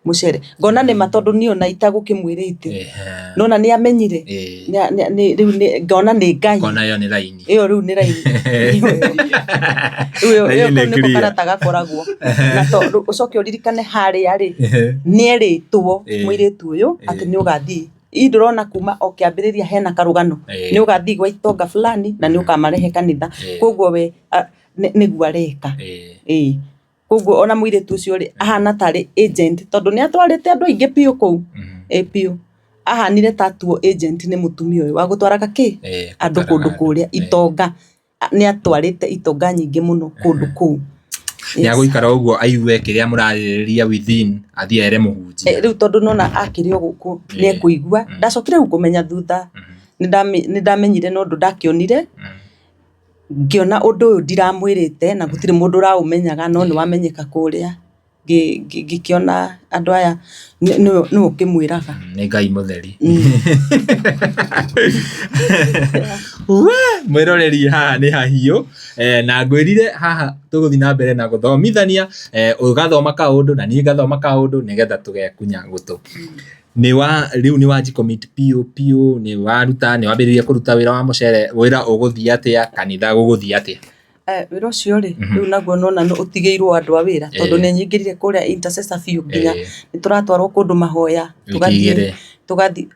mũcere ngona nĩ matondũ niĩ ona itagũkĩmwĩrĩte nona nĩ amenyire rĩu ngona nĩ Ngai ngona yo nĩ raini ĩyo rĩu nĩ raini ĩyo nĩko karata gakoragwo na tondũ ũcoke ũririkane harĩa rĩ nĩ erĩtwo mũirĩtu ũyũ atĩ nĩ ũgathiĩ ndĩrona kuma o kĩambĩrĩria hena karũgano nĩ ũgathiĩ gwa itonga fulani na nĩ ũkamarehe kanitha koguo we nĩguo areka koguo ona mũirĩtu ũcio rĩ ahana tarĩ agent tondũ nĩ atwarĩte andũ aingĩ piũ kũu piũ ahanire tatuo agent nĩ mũtumia ũyũ wa gũtwaraga andũ kũndũ kũrĩa itonga nĩ atwarĩte itonga nyingĩ mũno kũndũ kũu nĩ agũikara ũguo aigue kĩrĩa mũrarĩrĩria within athiĩ ere mũhunjia rĩu tondũ nona akĩrĩ o gũkũ nĩ ekũigua ndacokire rĩu kũmenya thutha nĩ ndamenyire no ũndũ ndakĩonire ngĩona ũndũ ũyũ ndiramwĩrĩte na gũtirĩ mũndũ ũraũmenyaga no nĩ wamenyeka kũrĩa ngĩkĩona andũ aya nĩ ũkĩmwĩraga nĩ Ngai mũtheri mwĩroreri haha nĩ hahiũ na ngwĩrire haha tũgũthiĩ na mbere na gũthomithania ũgathoma kaũndũ na niĩ ngathoma kaũndũ nĩgetha tũgekunya gũtũ rĩu nĩ wanjicommit piũ nĩ waruta nĩ wambĩrĩria kũruta wĩra wa mũcere wĩra ũgũthiĩ atĩa kanitha gũgũthiĩ atĩa wĩra ũcio rĩ rĩu naguo nona nĩ ũtigĩirwo andũ a wĩra tondũ nĩ nyingĩrire kũrĩa intercessor biũ nginya nĩ tũratwarwo kũndũ mahoya tũgathiĩ tugathi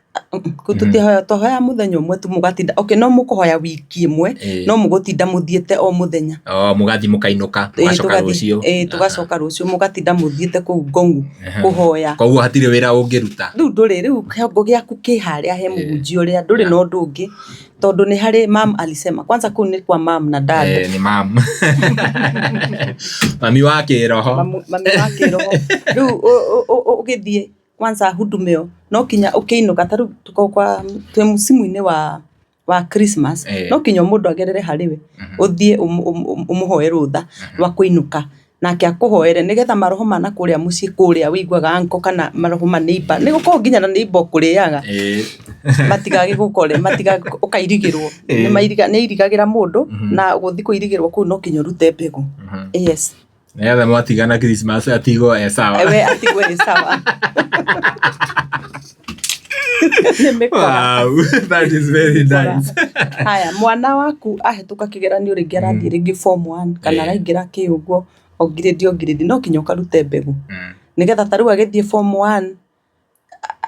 tutihoya tohoya muthenya umwe tu mugatinda no mukuhoya wiki imwe no mugutinda muthiete o muthenya mugathi mukainuka mugacoka rucio tugacoka rucio mugatinda muthiete ku ngongu kuhoya koguo hatire wira ungiruta riu nduri riu kiongo giaku ki haria he muhunjia uria nduri no ndungi tondu ni hari mam alisema kwanza kuu ni kwa mam na dad ni mam mami wake roho riu ugithie kwanza hudumeo no kinya ukiinuka taru tuko kwa twe musimu-ini wa Christmas no kinya mundu agerere hariwe uthie umuhoe rutha rwa kuinuka nake akuhoere nigetha maroho mana kuria mucii kuria wiguaga anko kana maroho ma neighbor ni gukorwo nginya na neighbor kuriaga matigage gukore ukairigirwo ni irigagira mundu na guthi kuirigirwo ku no kinya rute mbegu yes Nega mwatigana Christmas atigo sawa. Ewe atigo sawa. Wow, that is very nice. Haya, mwana waku ahetuka kigeranio ringi arathie ringi form 1 kana araingira ki uguo grade no kinyoka rute mbegu. Nigetha taru agithie form 1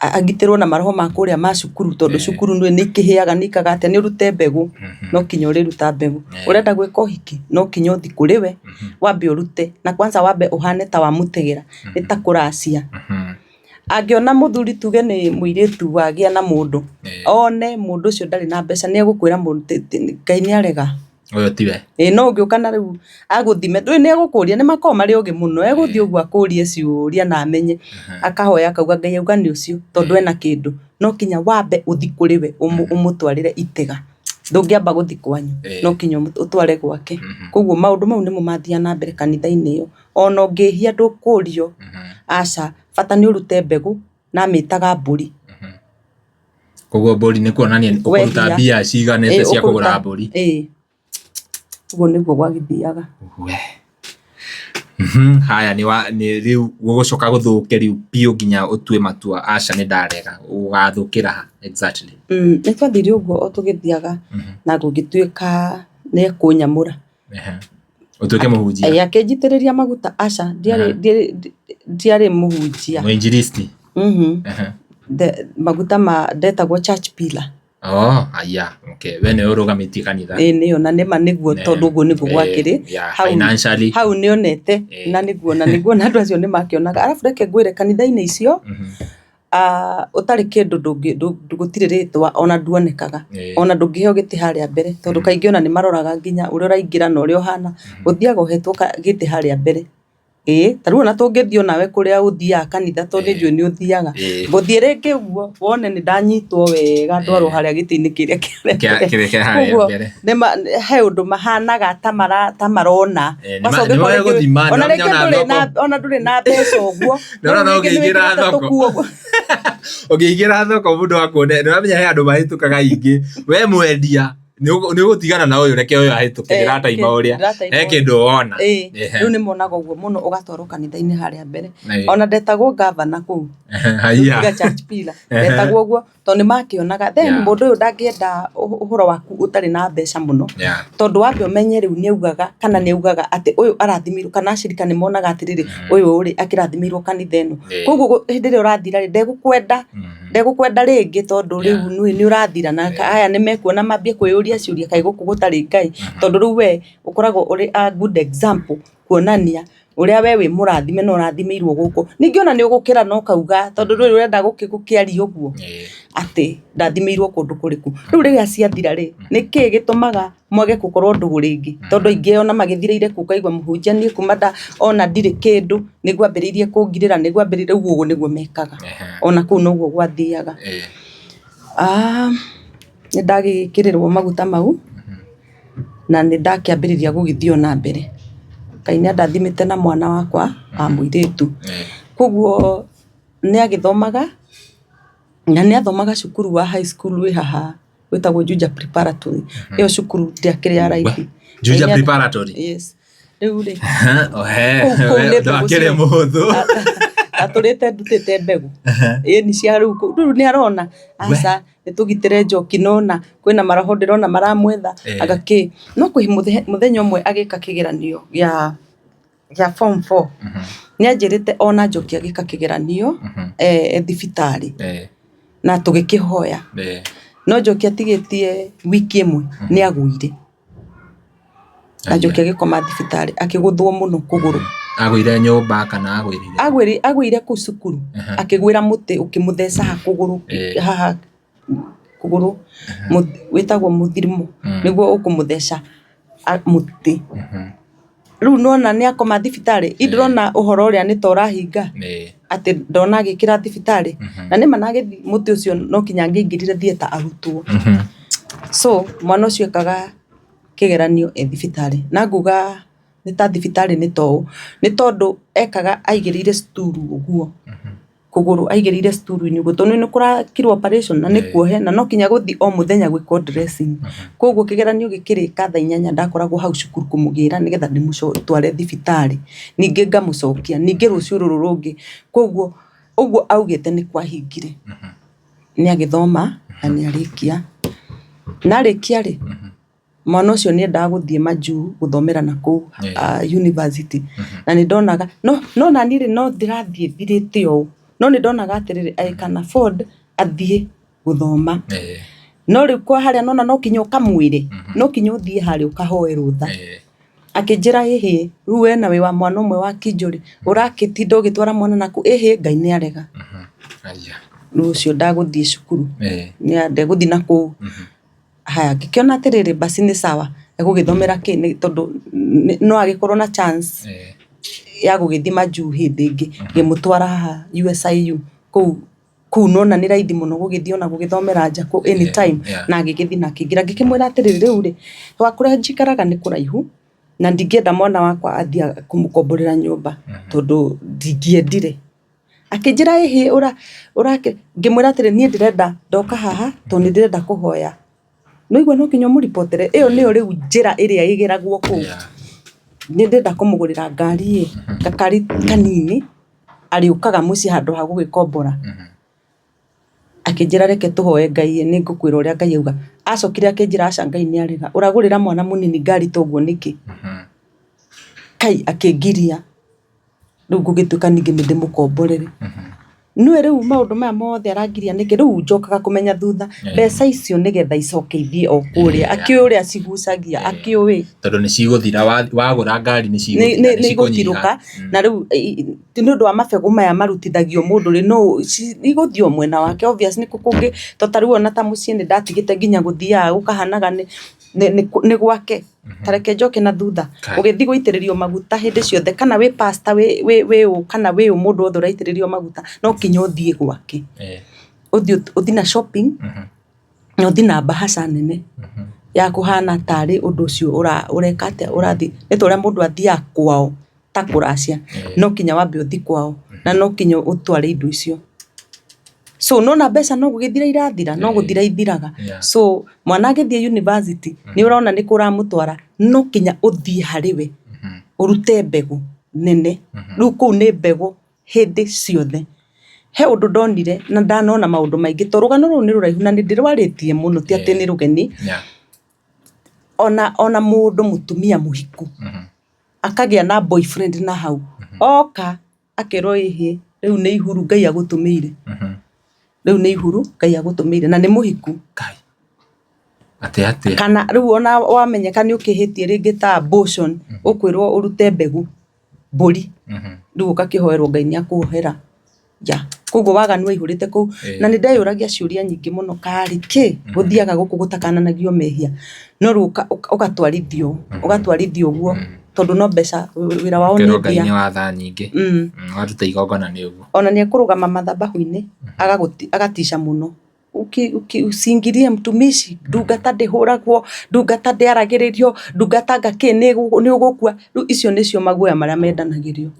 agitirwo na maroho ma kuria ma cukuru tondu cukuru ni kihiaga nikaga ate ni rute mbegu no kinyo ri ruta mbegu urenda gwika hiki no kinyo thi kuriwe wambe urute na kwanza wambe uhane ta wa mutegera itakuracia angiona muthuri tuge ni muiritu wagia na mundu one mundu ucio ndari na mbeca ni egukwira mundu Ngai ni arega oyo tiwe no ngiuka na riu aguthime ndui ni egukuria ni makoma mari oge muno eguthie uguo akurie ciuria na amenye akahoya akauga Ngai auga ni ucio tondu ena kindu no kinya wambe uthi kuriwe umutwarire itega ndungiamba guthi kwanyu no kinya utware gwake koguo maundu mau nimo mathia na mbere kanitha-ini iyo ona ungihia ndukurio aca bata ni urute mbegu na mitaga mburi koguo mburi ni kuonania ukuruta mbia ciganete cia kugura mburi uguo niguo gwagithiaga haya ni riu gugucoka guthuke riu pio nginya utue matua aca ni ndarega ugathukira exactly ni twathire uguo otugithiaga na gugituika ni kunyamura utuke muhunjia akinjitiriria maguta aca ndiari muhunjia muinjilisti maguta ma ndetagwo church pillar aya okay wene urugamitie kanitha niyo na nema niguo tondu uguo niguo gwakiri financially hau nionete na niguo na andu acio ni makionaga arafu reke ngwire kanitha-ini icio utari kindu ndugutire ritwa ona nduonekaga ona ndungiheo giti haria mbere tondu kaingi ona ni maroraga nginya uria uraingira na uria uhana uthiaga uhetwo giti haria mbere taru na tungithio nawe kuria uthia kanitha tondu njui ni uthiaga nguthie ringi uguo wone ni ndanyitwo wega ndwarwo haria giti-ini kiria kireke haria mbere he undu mahanaga ta marona ona nduri na mbeca uguo no ngiingira thoko ugiingira thoko mundu wakuone no amenya he andu mahitukaga ingi we mwendia ni ugutigana na uyu reke uyu ahituke dirata ima uria he kindu wona riu ni monaga uguo muno ugatwarwo kanitha-ini haria mbere ona ndetagwo governor kuu haya church pillar ndetagwo uguo tondu makionaga then mundu uyu ndangienda uhoro waku utari na mbeca muno tondu wambe umenye riu ni ugaga kana ni ugaga ati uyu arathimirwo kana acirika ni monaga atiriri uyu uri akirathimirwo kanitha ino koguo hindi ri urathira ri ndekukwenda ringi tondu riu ni urathira na aya ni mekuona mambie kwiyuria ciuria kai guku gutari Ngai tondu riu we ukoragwo uri a good example kuonania uria we wi murathime no urathimirwo guku ningi ona ni ugukira no kauga tondu riu urenda gukiari uguo ati ndathimirwo kundu kuriku riu riria ciathira ri niki gitumaga mwage gukorwo ndugu ringi tondu ingi ona magithireire ku kaigwa muhunjia ni kumada ona ndiri kindu niguo ambiriirie kungirira niguo ambiriirie uguo niguo mekaga ona kuu no guo gwathiaga ni ndagikirirwo maguta mau na ni ndakiambiriria gugithio na mbere Ngai ni ndathimite na mwana wakwa muiritu koguo ni agithomaga na ni athomaga cukuru wa high school wi haha witagwo Juja Preparatory iyo cukuru ndiakiri ya raithi Juja Preparatory yes riu ri ndakire muhuthu aturite ndutite mbegu ni cia riu ni arona aca nitugitire njoki nona kwina maraho ndirona maramwetha agaki no kwi muthenya umwe agika kigeranio ya form 4 ni anjirite ona njoki agika kigeranio thibitari na tugikihoya no Njoki atigitie wiki imwe ni agwire na Njoki agikoma thibitari akiguthwo muno kuguru agwire nyumba kana agwire ku cukuru akigwira muti ukimutheca ha kuguru haha kuguru witagwo muthirimo niguo ukumutheca muti riu nona ni akoma thibitari indrona uhoro uria ni tora hinga ati ndona agikira thibitari na ni manage muti ucio no kinya ngingirire thieta arutwo so mwana ucio ekaga kigeranio thibitari na nguga ni ta thibitari ni tondu ekaga aigirire sturu uguo kuguru aigirire sturu ni uguo tondu ni kurakirwo operation na ni kuohe na no kinya guthi o muthenya gwiko dressing koguo kigeranio gikirika thaa 8 ndakoragwo hau cukuru kumugira nigetha ndimucotware thibitari ninge ngamucokia ninge rucio ruru rungi koguo uguo augite ni kwahingire ni agithoma na ni arikia na arikia ri mwana ucio ni endaga guthie majuu guthomera na ku university na ni ndonaga no na ni ri no ndirathie thirite o no ni ndonaga atiriri I can afford athie guthoma no ri kwa haria nona no kinyo kamwire no kinyo thie hari ukahoe rutha akinjira hihi riu we na we wa mwana umwe wa Kinjuri urakitinda ugitwara mwana naku Ngai ni arega riu ucio ndaguthie cukuru ni ande guthi naku haya gikiona atiriri basi ni sawa egugithomera kini tondu no agikorwo na chance ya gugithima juu hindi ingi ngimutwara haha USIU ku nona ni raithi muno gugithio na gugithomera nja ku anytime na agigithi na kingira ngikimwira atiriri riu ri wakura njikaraga ni kuraihu na ndingienda mwana wakwa athia kumukomborera nyumba tondu ndingiendire akinjira hihi ngimwira atiriri nie ndirenda ndoka haha tondu ndirenda kuhoya no igwe no kinyo muripotere iyo niyo riu njira iria igeragwo ku ni ndenda kumugurira ngari gakari kanini ariukaga muci handu ha gugikombora akinjira reke tuhoe Ngai ni ngukwira uria Ngai auga acokire akinjira aca Ngai ni arega uragurira mwana munini ngari toguo niki Kai akingiria riu ngugituka ningi ndimukomborere no riu maundu maya mothe arangiria niki riu njokaga kumenya thutha mbeca icio nigetha icokeithie o kuria akiuria cigucagia akiuwi tondu ni ciguthira wagura ngari ni ciguthiruka na riu ni undu wa mabegu maya marutithagio mundu ri no iguthio mwena wake obvious ni kukungi totariu ona ta mucii ni ndatigite nginya guthia ukahanaga ni gwake tareke njoke na thutha ugithi guitiririo maguta hindi ciothe kana wi pastor wi kana wi mundu othe uraitiririo maguta no kinyo thie gwake uthi na shopping no uthi na bahasha nene ya kuhana tari undu ucio ureka atia urathi ni toria mundu athia kwao ta kuracia no kinya wambe uthi kwao na no kinyo utware indo icio so no na mbeca no gugithira irathira no guthira ithiraga so mwana agithie university ni urona ni kuramutwara no kinya uthie hariwe urute mbegu nene riu ku ni mbegu hindi ciothe he undu ndonire na ndanona maundu maingi to rugano ru ni ruraihu na ndirwaritie muno ti ati ni rugeni ona mundu mutumia muhiku akagia na boyfriend na hau oka akero ihi riu ni ihuru Ngai agutumire riu ni ihuru Ngai agutumire na ni muhiku Kai ate kana riu ona wamenyeka ni ukihitie ringi ta abortion ukwirwo urute mbegu mburi riu ukakihoerwo Ngai ni akuhera koguo waganu waihurite ku na ni ndeyuragia ciuria nyingi muno kari ki guthiaga guku gutakananagio mehia no riu ugatwarithio guo tondu no mbeca wira wao ni Ngai ni watha nyingi waruta igongona ni uguo ona ni kurugama mathabahu-ini agatisha muno usingirie mtumishi ndungata ndihuragwo ndungata ndiaragiririo ndungata ngaki ni ugukua riu icio nicio maguoya maria mendanagirio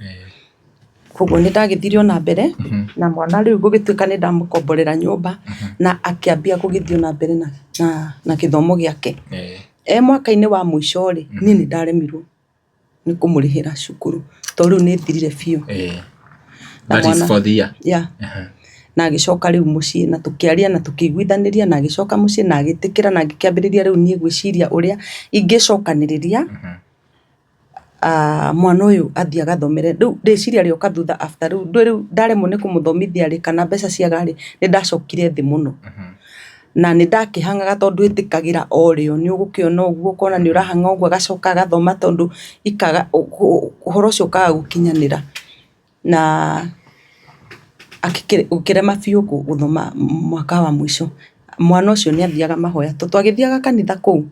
koguo ni ndagithirio na mbere na mwana riu gugituika ni ndamukomborera nyumba na akiambia kugithio na mbere na kithomo giake mwaka-ini wa mwisho ri ni ndaremirwo ni kumurihira cukuru to riu ni thirire biu that is for the year na agicoka riu mucii na tukiaria na tukiguithaniria na agicoka mucii na agitikira na agikiambiriria riu nie gwiciria uria ingicokaniriria mwana uyu athia gathomere riu ndiciria ri okathutha after riu ndaremwo ni kumuthomithia ri kana mbeca ciaga ri ni ndacokire thi muno na ni ndakihangaga tondu itikagira orio ni ugukiona uguo kona ni urahanga uguo gacoka gathoma tondu ikaga uhoro ucio ukaga gukinyanira na ukirema biu guthoma mwaka wa mwisho mwana ucio ni athiaga mahoya twagithiaga kanitha kuu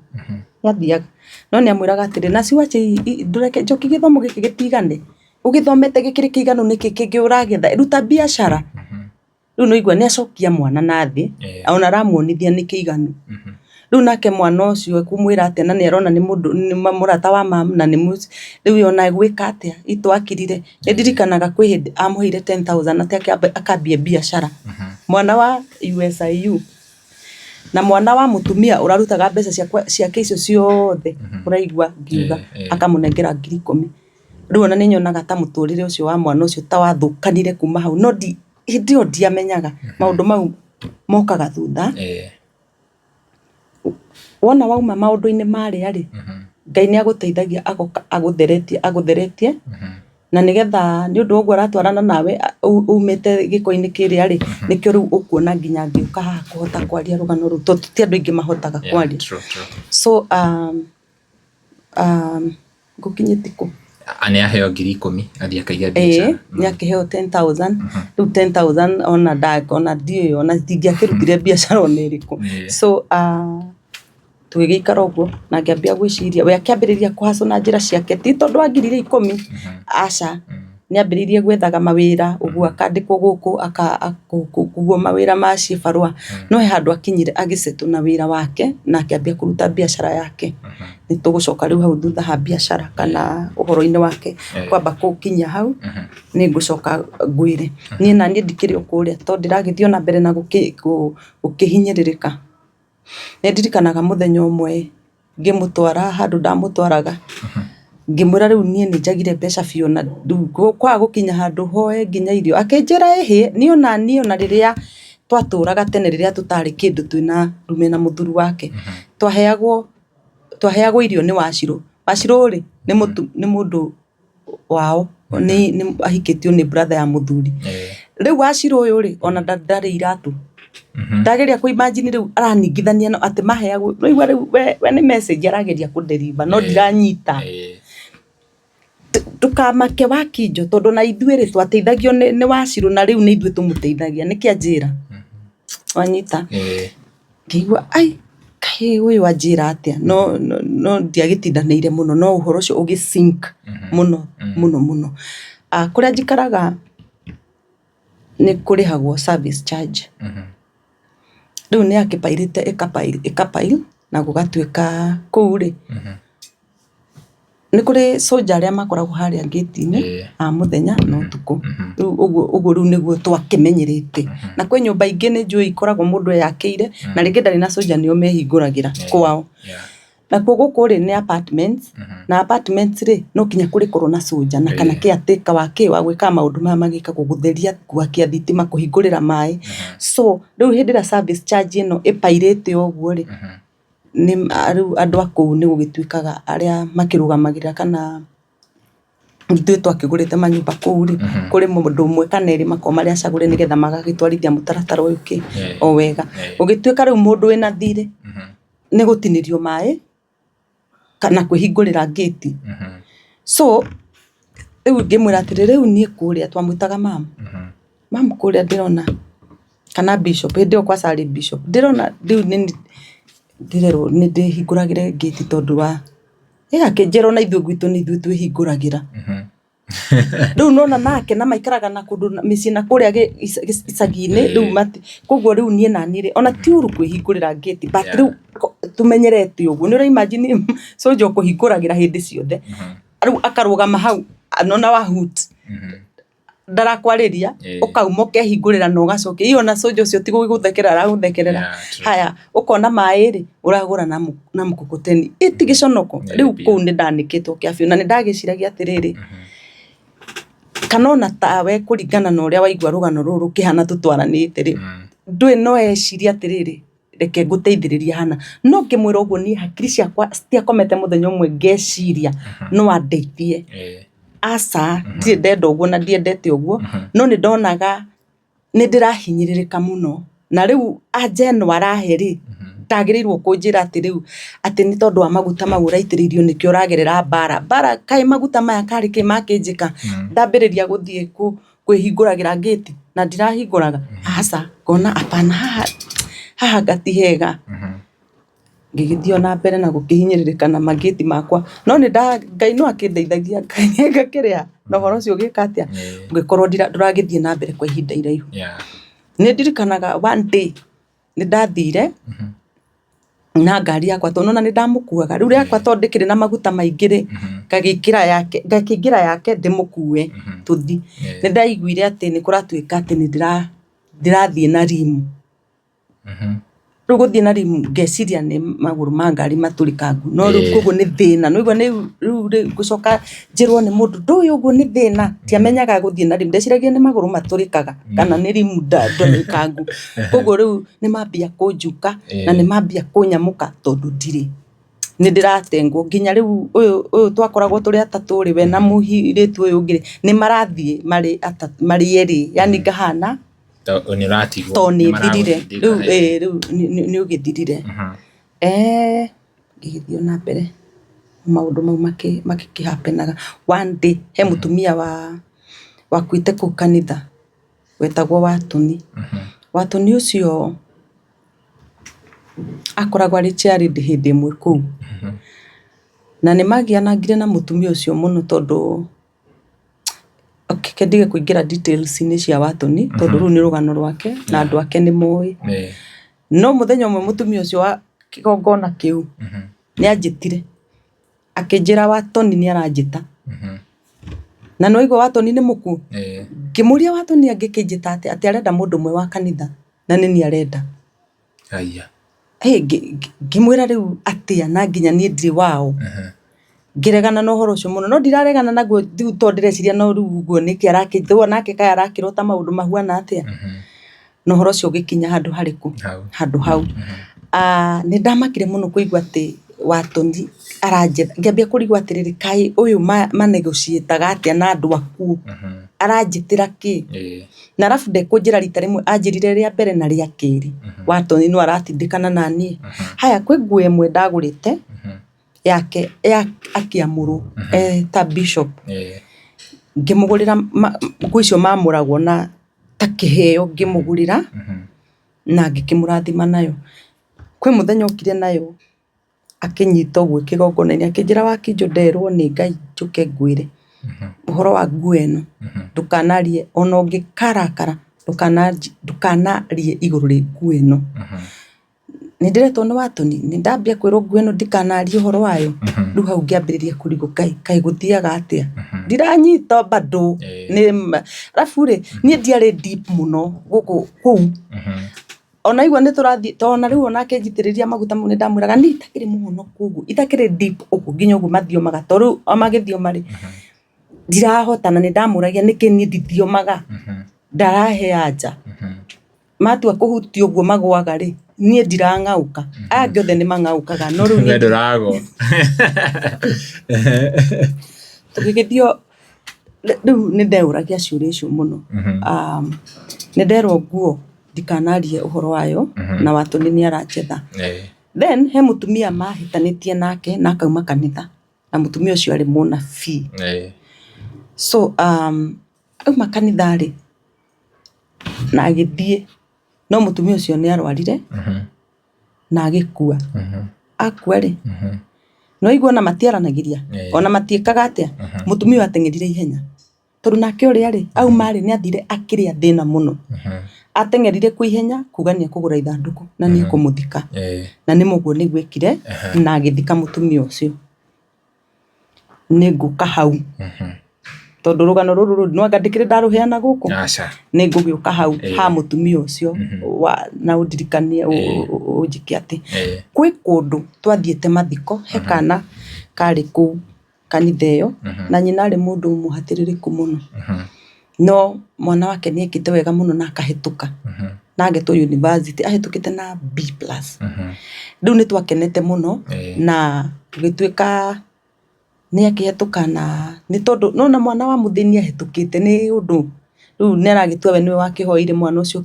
athiaga no ni amwiraga atiri na ciwache ndureke njoki githomo giki gitigane ugithomete gikiri kigano niki kingi uragetha ruta biashara riu no igua ni acokia mwana nathi ona ramuonithia ni kigano riu nake mwana ucio kumwira atia na ni arona ni mundu ni murata wa mam na ni riu ona gwika atia itwakirire ndirikanaga kwi hindi amuhire 10,000 atia akambia biashara mwana wa USIU na mwana wa mutumia urarutaga mbeca ciake icio ciothe uraigua ngiuga akamunengera 10,000 riu ona ni nyonaga ta muturire ucio wa mwana ucio ta wathukanire kuma hau no hindi yo ndiamenyaga maundu mau mokaga thutha wona wauma maundu-ini maria ri Ngai ni aguteithagia agutheretie na nigetha ni undu uguo aratwarana nawe umite giko-ini kiria ri nikio riu ukuona nginya ngiuka haha kuhota kwaria rugano ru ti andu ingi mahotaga kwaria so ngukinyite ku ani aheo 10,000 athia kaiga biashara ni akiheo 10,000 riu 10,000 ona ndakona ndio ona ndingiakirutire biashara oneriku so tugigikara uguo na ngiambia gwiciria we akiambiriria kuhaso na njira ciake ti tondu angirire 10 aca ni ambiririe gwethaga mawira uguo akandikwo guku kuguo mawira ma cibarua no he handu akinyire agicetu na wira wake na akiambia kuruta biashara yake ni tugucoka riu hau thutha ha biashara kana uhoro-ini wake kwamba kukinya hau ni ngucoka ngwire ni na ni ndikiri ukuria tondu ndiragithio na mbere na gukihinyiririka ni ndirikanaga muthenya umwe ngimutwara handu ndamutwaraga ngimwira riu nie ni njagire mbeca biu na kwa gukinya handu hoe nginya irio akenjera niona riria twaturaga tene riria tutari kindu twina rume na muthuru wake twaheagwo irio ni Wachiro ri ni mundu wao ni ahikitio ni brother ya muthuri riu Wachiro uyu ri ona ndari iratu ndageria ku imagine riu araningithania no ati maheagwo riu we ni message arageria kunderiva no ndiranyita tukamake wakinjo tondu na ithuiri twateithagio ni Wachiro na riu ni ithuĩ tumuteithagia niki anjira wanyita ngigua ai kai uyu anjira atia no ndiagitindanĩire muno no uhoro ucio ugisink muno kuria njikaraga ni kurihagwo service charge riu ni akipairite ikapail na gugatuika kuu ri ni kuri soja aria makoragwo haria gate-ini muthenya no tuku riu uguo riu niguo twakimenyerete na kwi nyumba ingi ni njui ikoragwo mundu yakire na ringi ndari na soja nio mehinguragira kwao na guku ri ni apartments na apartments ri no kinya kuri korwo na soja na kana caretaker wa gwika maundu maya magikagwo gutheria gwakia thitima kuhingurira mai so riu hindi ra service charge ino ipairite uguo ri ni andu aku ni gugituikaga aria makirugamagira kana ithuĩ twakigurite manyumba kuu ri kuri mundu umwe kana eri makoma ria cagure nigetha magagitwarithia mutaratara uyu o wega ugituika riu mundu wina thiri ni gutinirio mai kana kwihingurira gate so riu ngimwira atiri riu nie kuria twamwitaga mam kuria ndirona kana bishop ndio kwa sari bishop ndirona riu ndirero ni ndihinguragire gate tondu wa akenjera na ithuĩ gwitu ni ithuĩ twihinguragira riu nona nake na maikaraga na kundu micii na kuria icagi-ini riu mati koguo riu nie nani ri ona ti uru kwihingurira gate but riu tumenyerete uguo ni ura imagine soja kuhinguragira hindi ciothe riu akarugama hau anona wa hoot ndarakwariria ukauma ukehingurira na ugacoke iyo na soja ucio ti guguthekerera araguthekerera haya ukona mai ri uragura na mkokoteni itigiconoko riu kuu ni ndanikitwo kiafio na ni ndagiciragia atiriri kanona tawe kuringana na uria waigua rugano ruru kihana tutwaranite ri ndui no eciria atiriri reke nguteithĩrĩria hana no ngĩmwĩra ũguo niĩ hakiri ciakwa citiakomete mũthenya ũmwe ngeciria no andeithie aca ndirĩ ndenda ũguo na ndiendete ũguo no nĩ ndonaga nĩ ndĩrahinyĩrĩrĩka mũno na rĩu anja ĩno arahe rĩ ndagĩrĩirwo kũnjĩra atĩ rĩu atĩ nĩ tondũ wa maguta mau ũraitĩrĩirio nĩkĩo ũragerera bara kaĩ maguta maya karĩ kĩ makĩnjĩka ndambĩrĩria gũthiĩ kwĩhingũragĩra gate na ndirahingũraga aca ngona hapana haha gatihega ngĩgĩthiĩ ona mbere na gũkĩhinyĩrĩrĩka na magĩti makwa no nĩ Ngai no akĩndeithagia ngakĩrĩa na ũhoro ũcio ũgĩka atĩa ngĩkorwo ndũragĩthiĩ na mbere kwa ihinda iraihu nĩ ndirikanaga one day nĩ ndathire na ngari yakwa tondũ na nĩ ndamũkuaga rĩu yakwa tondũ ndĩkĩrĩ na maguta maingĩ rĩ ngakĩingĩra yake ndĩmũkue tũthi nĩ ndaiguire atĩ nĩ kũratuĩka atĩ nĩ ndĩrathiĩ na rimu rĩu gũthiĩ na rimu ngeciria nĩ magũrũ ma ngari matũrĩkangu no rĩu koguo nĩ thĩna no igua rĩu gũcoka njĩrwo nĩ mũndũ ndũĩ ũguo nĩ thĩna tiamenyaga gũthiĩ na rimu ndeciragia nĩ magũrũ matũrĩkaga kana nĩ rimu ndũrĩkangu koguo rĩu nĩ mambia kũnjuka na nĩ mambia kũnyamũka tondũ ndirĩ nĩ ndĩratengwo nginya rĩu ũyũ twakoragwo tũrĩ atatũ rĩ we na mũhirĩtu ũyũ ũngĩ nĩ marathiĩ marĩ erĩ yani ngahana to nĩ thirire rĩu nĩ ũgĩthirire ngĩgĩthiĩ na mbere maũndũ mau makĩhapenaga one day he mũtumia wakuĩte kũu kanitha wetagwo Watũni ũcio akoragwo arĩ charity hĩndĩ ĩmwe kũu na nĩ magianangire na mũtumia ũcio mũno tondũ ndige kũingĩra details inĩ cia Watũni tondũ rĩu nĩ rũgano rwake na andũ ake nĩ moĩ no mũthenya ũmwe mũtumia ũcio wa kĩgongona kĩu nĩ anjĩtire akĩnjĩra Watũni nĩ aranjĩta na no igua Watũni nĩ mũkuo ngĩmũria Watũni angĩkĩnjĩta atĩ arenda mũndũ ũmwe wa kanitha na nĩ arenda ngĩmwĩra rĩu atĩa na nginya niĩ ndirĩ wao ngĩregana na ũhoro ũcio mũno no ndiraregana naguo rĩu tondũ ndĩreciria no rĩu ũguo nĩkĩ arakĩthwo nake kaya arakĩrota maũndũ mahuana atĩa na ũhoro ũcio ũgĩkinya handũ harĩkũ handũ hau nĩ ndamakire mũno kũigua atĩ Watũni aranjetha ngĩambia kũrigwo atĩrĩrĩ kaĩ ũyũ manegotiataga atĩa na andũ akuo aranjĩtĩra kĩ na arabu ndekũnjĩra rita rĩmwe anjĩrire rĩa mbere na rĩa kerĩ Watũni no aratindĩkana na niĩ haya kwĩ nguo ĩmwe ndagũrĩte yake akĩamũrwo ta bishop ngĩmũgũrĩra nguo icio mamũragwo na ta kĩheo ngĩmũgũrĩra na ngĩkĩmũrathima nayo kwĩ mũthenya okire nayo akĩnyita ũguo kĩgongona-inĩ akĩnjĩra Wakĩnjũ nderwo nĩ Ngai njũke ngwĩre ũhoro wa nguo ĩno ndũkanarie ona ũngĩkarakara ndũkanarie igũrũ rĩ nguo ĩno nĩ ndĩretwo nĩ Watũni nĩ ndambia kwĩrwo nguo ĩno ndikanarie ũhoro wayo rĩu hau ngĩambĩrĩria kũrigwo kaĩ gũthiaga atĩa ndiranyita bado arabu rĩ niĩ ndiarĩ deep mũno gũkũ kũu ona igua nĩ tũrathiĩ tona rĩu ona akĩnjitĩrĩria maguta mau nĩ ndamwĩraga niĩ itakĩrĩ mũhonoku ũguo itakĩrĩ deep ũguo nginya ũguo mathiomaga tondũ rĩu magĩthioma rĩ ndirahotana nĩ ndamũragia nĩkĩ niĩ ndithiomaga ndarahe anja matua kũhutia ũguo magwaga rĩ niĩ ndirang'aũka aya angĩ othe nĩ mang'aũkaga no rĩu niĩ ndũragwo tũgĩgĩthiĩ rĩu nĩ ndeũragia ciũria icio mũno nĩ nderwo nguo ndikanarie ũhoro wayo na Watũni nĩ aranjetha then he mũtumia mahĩtanĩtie nake na akauma kanitha na mũtumia ũcio arĩ mũnabii so auma kanitha rĩ na agĩthiĩ no mũtumia ũcio nĩ arwarire na agĩkua akua rĩ no igua na matiaranagĩria ona matiĩkaga atĩa mũtumia ateng'erire ihenya tondũ nake ũrĩa rĩ auma rĩ nĩ athire akĩrĩa thĩna mũno ateng'erire kwa ihenya kuga nĩ ekũgũra ithandũkũ na nĩ ekũmũthika na nĩ mũguo nĩ gwĩkire na agĩthika mũtumia ũcio nĩ ngũka hau tondũ rũgano rũrũ no anga ndĩkĩrĩ ndarũheana gũkũ nĩ ngũgĩũka hau ha mũtumia ũcio na ũndirikanie ũnjĩke atĩ kwĩ kũndũ twathiĩte mathiko he kana karĩ kũu kanitha ĩyo na nyina arĩ mũndũ mũhatĩrĩrĩku mũno no mwana wake nĩ ekĩte wega mũno na akahĩtũka na agetwo university ahetũkĩte na B+. Rĩu nĩ twakenete mũno na tũgĩtuĩka nĩ akĩhetũka na nĩ tondũ nona mwana wa mũthĩni ahetũkĩte nĩ ũndũ rĩu nĩ aragĩtua we nĩwe wakĩhoire mwana ũcio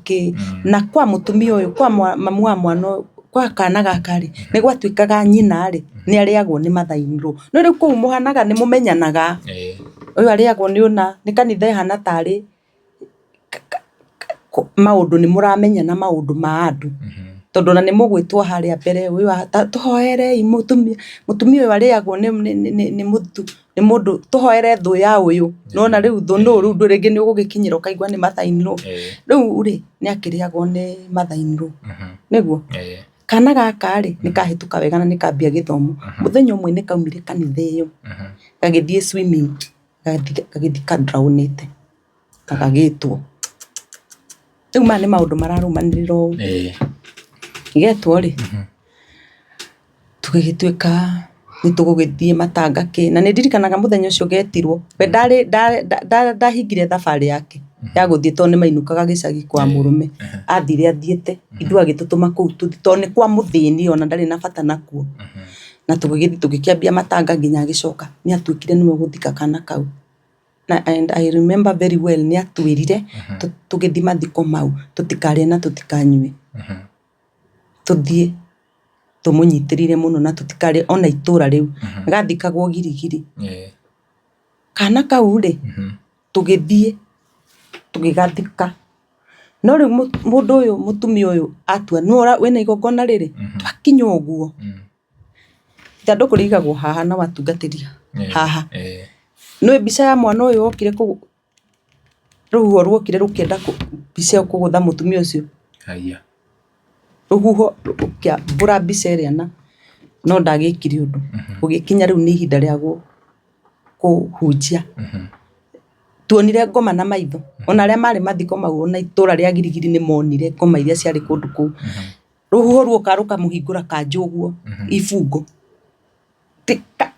na kwa mũtumia ũyũ kwa mamu wa mwana kwa kana gaka-rĩ nĩ gwatuĩkaga nyina-rĩ nĩ arĩagwo nĩ mother-in-law no rĩu kũu mũhanaga nĩ mũmenyanaga ũyũ arĩagwo nĩ ũna nĩ kanitha ĩhana tarĩ maũndũ nĩ mũramenyana maũndũ ma andũ tondũ na nĩ mũgwĩtwo harĩa mbere ũyũ tũhoerei mũtumia ũyũ arĩagwo nĩ mũndũ tũhoere thũ ya ũyũ nona rĩu thũ rĩu rĩngĩ nĩ ũgũgĩkinyĩra ũkaigua nĩ mother-in-law rĩu-rĩ nĩ akĩrĩagwo nĩ mother-in-law nĩguo kana gaka-rĩ nĩ kahĩtũka wega na nĩ kambia gĩthomo mũthenya ũmwe nĩ kaumire kanitha ĩyo gagĩthiĩ swimming gagĩthiĩ ka-drown-ĩte gagĩtwo rĩu maya nĩ maũndũ mararũmanĩrĩra ũũ igetwo-rĩ tũgĩgĩtuĩka nĩ tũgũgĩthiĩ matanga na nĩ ndirikanaga mũthenya ũcio getirwo we ndahingire thabarĩ yake ya gũthiĩ tondũ nĩ mainũkaga gĩcagi kwa mũrũme athire athiĩte ithuĩ agĩtũtũma kũu tũthiĩ tondũ nĩ kwa mũthĩni ona ndarĩ na bata nakuo na tũgĩgĩthiĩ tũgĩkĩambia matanga nginya agĩcoka nĩ atuĩkire nĩwe gũthika kana kau and I remember very well nĩ atwĩrire tũgĩthiĩ mathiko mau tũtikarĩe na tũtikanyue tũthiĩ tũmũnyitĩrire mũno na tũtikarĩe ona itũra rĩu gathikagwo girigiri kana kau-rĩ tũgĩthiĩ tũgĩgathika no rĩu mũndũ ũyũ mũtumia ũyũ atua wĩna igongona rĩrĩ twakinya ũguo ithandũkũ rĩigagwo haha na watungatĩria haha nĩ mbica ya mwana ũyũ wokire rũhuho ruokire rũkĩenda mbica ĩyo kũgũtha mũtumia ũcio rũhuho rũkĩambũra mbica ĩrĩa no ndagĩkire ũndũ gũgĩkinya rĩu nĩ ihinda rĩa kũhunjia tuonire ngoma na maitho ona arĩa marĩ mathiko mau ona itũra rĩa girigiri nĩ monire ngoma iria ciarĩ kũndũ kũu rũhuho ruoka rũkamũhingũra kanjũ ũguo ibungo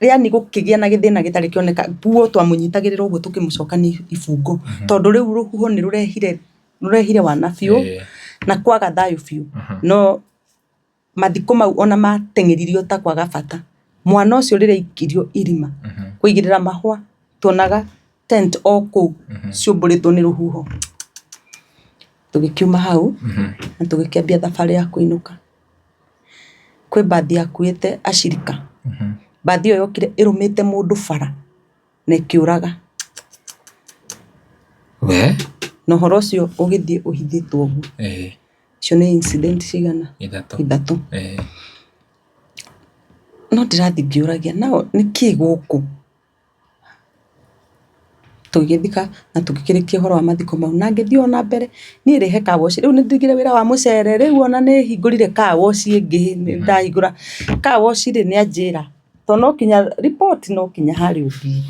yani gũkĩgĩa na gĩthĩna gĩtarĩ kĩoneka guo twamũnyitagĩrĩra ũguo tũkĩmũcokania ibungo tondũ rĩu rũhuho nĩ rũrehire wana biũ na kwaga thayũ biũ no mathiko mau ona mateng'eririo ta kwaga bata mwana ũcio rĩrĩa aikirio irima kũigĩrĩra mahũa tuonaga tent o kũu ciũmbũrĩtwo nĩ rũhuho tũgĩkiuma hau na tũgĩkĩambia thabarĩ ya kũinũka kwĩ mbathi yakuĩte acirika mbathi ĩyo yokire ĩrũmĩte mũndũ bara na ĩkĩũraga na ũhoro ũcio ũgĩthiĩ ũhithĩtwo ũguo icio nĩ incident cigana 3 no ndĩrathiĩ ngĩũragia nao nĩ kĩĩ gũkũ tũgĩthika na tũgĩkĩrĩkia ũhoro wa mathiko mau na ngĩthiĩ ona mbere niĩ rĩhe car wash rĩu nĩ ndugire wĩra wa mũcere rĩu ona nĩ hingũrire car wash ĩngĩ nĩ ndahingũra car wash rĩ nĩ anjĩra to no kinya report no kinya harĩ ũthiĩ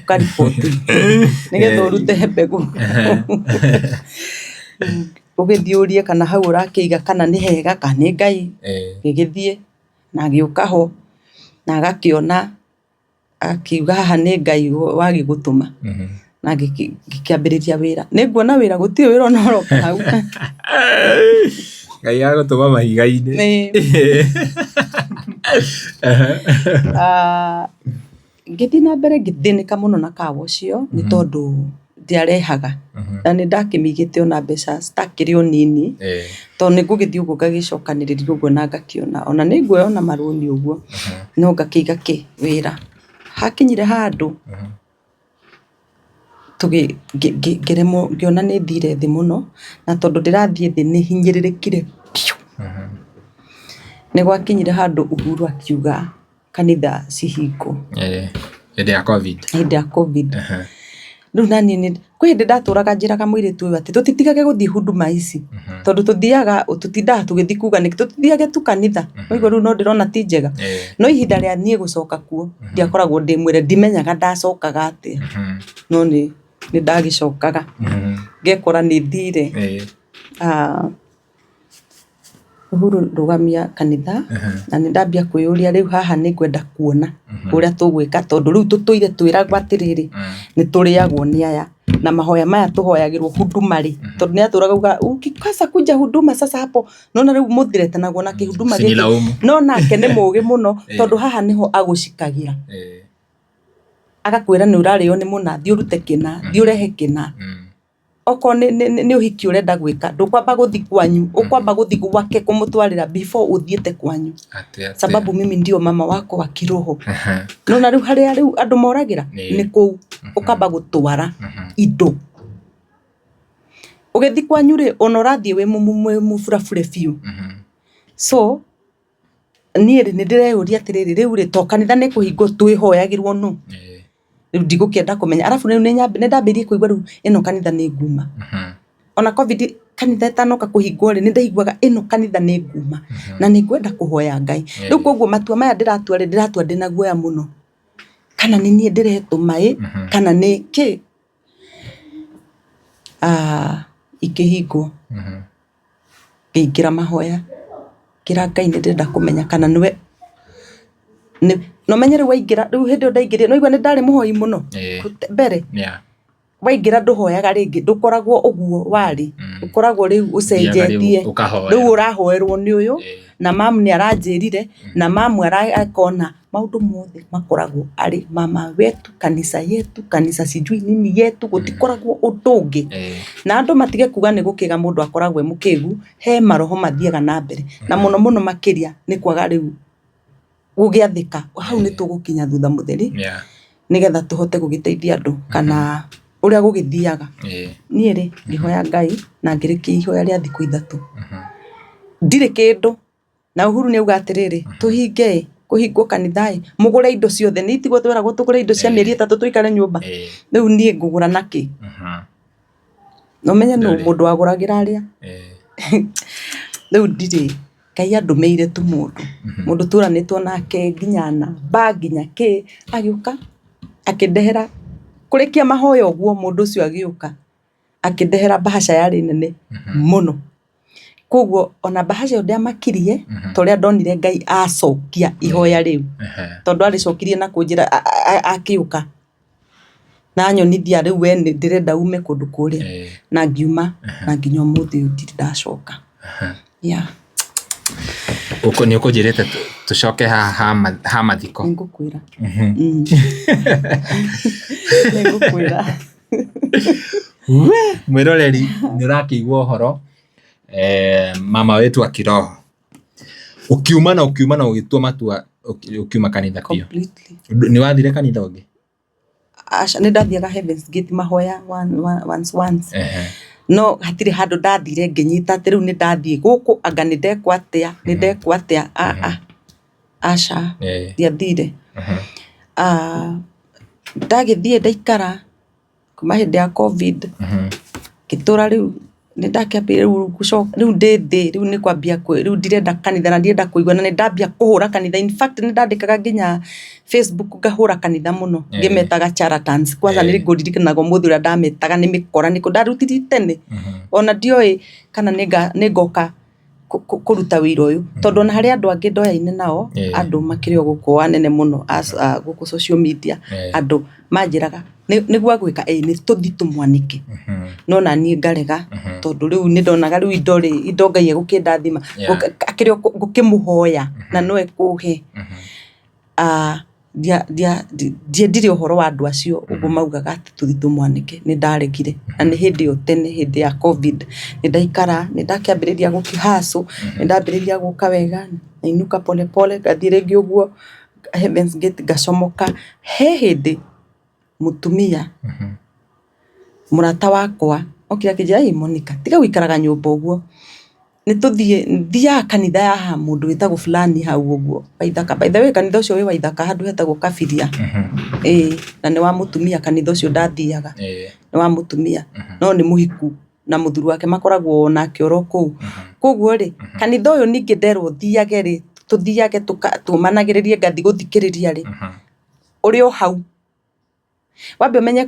ũkariboti nĩgetha ũrute mbegũ ũgĩthiĩ ũrie kana hau ũrakĩiga kana nĩ hega kana nĩ Ngai gĩgĩthiĩ na agĩũka ho na agakĩona akiuga haha nĩ Ngai wagĩgũtũma na gĩkĩambĩrĩria wĩra nĩnguona wĩra gũtirĩ wĩra ona ũroka hau Ngai agũtũma mahiga-inĩ ngĩthiĩ na mbere ngĩthĩnĩka mũno na car wash ĩyo nĩ tondũ ndiarehaga na nĩ ndakĩmĩigĩte ona mbeca citakĩrĩ o nini tondũ nĩ ngũgĩthiĩ ũguo ngagĩcokanĩrĩria ũguo na ngakĩona ona nĩ nguoya ona marũni ũguo no ngakĩiga wĩra hakinyire handũ ngĩremwo ngĩona nĩ thire thĩ mũno na tondũ ndĩrathiĩ thĩ nĩ hinyĩrĩrĩkire nĩ gwakinyire handũ Uhuru akiuga kanitha cihingwo hĩndĩ ya covid rĩu naniĩ kwĩ hĩndĩ ndatũraga njĩraga mũirĩtu ũyũ atĩ tũtitigage gũthiĩ huduma ici tondũ tũtindaga tũgĩthiĩ kuga nĩkĩ tũtithiage tu kanitha ũguo rĩu no ndĩrona ti njega no ihinda rĩa niĩ gũcoka kuo ndiakoragwo ndĩmwĩre ndimenyaga ndacokaga atĩa no nĩ ndagĩcokaga ngekora nĩ thire Uhuru rugamia kanitha na nĩ ndambia kwĩyũria rĩu haha nĩ ngwenda kuona ũrĩa tũgwĩka tondũ rĩu tũtũire twĩragwo atĩrĩrĩ nĩ tũrĩagwo nĩ aya na mahoya maya tũhoyagĩrwo huduma rĩ tondũ nĩ atũraga uga ukikosa kuja huduma sasa hapo nona rĩu mũthirete naguo na kĩhuduma gĩkĩ no nake nĩ mũũgĩ mũno tondũ haha nĩho agũcikagĩra agakwĩra nĩ ũrarĩo nĩ mũnathi ũrute kĩna thiĩ ũrehe kĩna oko nĩ ũhiki ũrenda gwĩka ndũkwamba gũthi kwanyu ũkwamba gũthi gwake kũmũtwarĩra before ũthiĩte kwanyu sababu mimi ndio mama wako wa kiroho nona rĩu harĩa rĩu andũ moragĩra nĩ kũu ũkamba gũtwara indo ũgĩthi kwanyu rĩ ona ũrathiĩ wĩ mũburabure biũ so niĩ nĩ ndĩreyũria atĩrĩrĩ rĩu rĩ to kanitha nĩ kũhingwo twĩhoyagĩrwo no rĩu ndigũkĩenda kũmenya arabu rĩu nĩ ndambĩrĩrie kũigua rĩu ĩno kanitha nĩ nguma ona covid kanitha ĩtanoka kũhingwo rĩ nĩ ndaiguaga ĩno kanitha nĩ nguma na nĩ ngwenda kũhoya Ngai rĩu koguo matua maya ndĩratua ndĩna guoya mũno kana nĩ niĩ ndĩretwo maĩ kana nĩ kĩ ikĩhingwo ngĩingĩra mahoya kĩra Ngai nĩ ndĩrenda kũmenya kana nĩwe no menye rĩu waingĩra rĩu hĩndĩ ndaingĩrire no igua nĩ ndarĩ mũhoi mũno mbere waingĩra ndũhoyaga rĩngĩ ndũkoragwo ũguo warĩ ũkoragwo rĩu ũcenjetie rĩu ũrahoerwo nĩ ũyũ na mamu nĩ aranjĩrire na mamu arakona maũndũ mothe makoragwo arĩ mama wetu kanisa sijui nini yetu gũtikoragwo ũndũ ũngĩ na andũ matige kuga nĩ gũkĩga mũndũ akoragwo mũkĩgu he maroho mathiaga na mbere na mũno makĩria nĩ kwaga rĩu gũgĩathĩka hau nĩ tũgũkinya thutha mũtheri nĩgetha tũhote gũgĩteithia andũ kana ũrĩa gũgĩthiaga niĩ rĩ ngĩhoya Ngai na ngĩrĩkia ihoya rĩa thikũ ithatũ ndirĩ kĩndũ na Uhuru nĩ auga atĩrĩrĩ tũhinge kũhingwo kanitha mũgũre indo ciothe nĩ itigwo tweragwo tũgũre indo cia mĩeri 3 tũikare nyũmba rĩu niĩ ngũgũra nakĩ no menye no mũndũ wagũragĩra arĩa rĩu ndirĩ Ngai andũmĩire tu mũndũ tũranĩtwo nake nginya na nginya kĩ agĩũka akĩndehera kũrĩkia mahoya ũguo mũndũ ũcio agĩũka akĩndehera bahasha yarĩ nene mũno koguo ona bahasha ndiamakirie torĩa ndonire Ngai acokia ihoya rĩu tondũ arĩcokirie na kũnjĩra akĩũka na nyonithia rĩu we nĩ ndĩrenda ume kũndũ kũrĩa na ngiuma na nginya ũmũthĩ ũyũ ndirĩ ndacoka uko nĩ ũkũnjĩrĩte tũcoke ha mathiko ngũkwĩra ngũkwĩra mwĩroreri nĩ ũrakĩigua ũhoro mama wetu wa kiroho ukiuma na ũgĩtua matua ukiuma kanitha pio nĩ wathire kanitha ũngĩ aca nĩ ndathiaga Heavens Gate mahoya once no hatirĩ handũ ndathire ngĩnyita atĩ rĩu nĩ ndathiĩ gũkũ anga nĩ ndekwo atĩa aca ndiathire ndagĩthiĩ ndaikara kuma hĩndĩ ya covid ngĩtũra rĩu nĩ ndakĩambia rĩu ndĩ thĩ rĩu nĩ kwambia rĩu ndirenda kanitha na ndirenda kũigua na nĩ ndambia kũhũra kanitha in fact nĩ ndandĩkaga nginya Facebook ngahũra kanitha mũno ngĩmetaga charlatans kwanza nĩ ngũririkanaga mũthĩ ũrĩa ndametaga nĩ mĩkora nĩ ndarutire tene ona ndioĩ kana nĩ ngoka kũruta wĩra ũyũ tondũ na harĩ andũ angĩ ndoyaine nao andũ makĩrĩ gũkũ anene mũno gũkũ social media andũ manjĩraga nĩguo gwĩka nĩ tũthi tũmwanĩke no na niĩ ngarega tondũ rĩu nĩ ndonaga rĩu indo Ngai egũkĩndathima akĩrĩ ngũkĩmũhoya na no ekũhe ndirĩ ũhoro wa andũ acio ũguo maugaga atĩ tũthi tũmwanĩke nĩ ndaregire na nĩ hĩndĩ ĩyo tene hĩndĩ ya covid nĩ ndaikara nĩ ndakĩambĩrĩria gũkĩhacũ nĩ ndambĩrĩria gũka wega nainuka pole ngathiĩ rĩngĩ ũguo Heavens Gate ngacomoka he hĩndĩ mũtumia mũrata wakwa okira kĩnjĩra Monica tiga gũikaraga nyũmba ũguo nĩ thiaga kanitha ya mũndũ wĩtagwo fulani hau ũguo Waithaka by the way kanitha ũcio wĩ Waithaka handũ hetagwo Kabiria na nĩ wa mũtumia kanitha ũcio ndathiaga nĩ wa mũtumia no nĩ mũhiku na mũthuri wake makoragwo nake oro kũu koguo rĩ kanitha ũyũ ningĩ nderwo thiage rĩ tũthiage tũmanagĩrĩrie ngathi gũthikĩrĩria rĩ ũrĩ o hau wambe umenye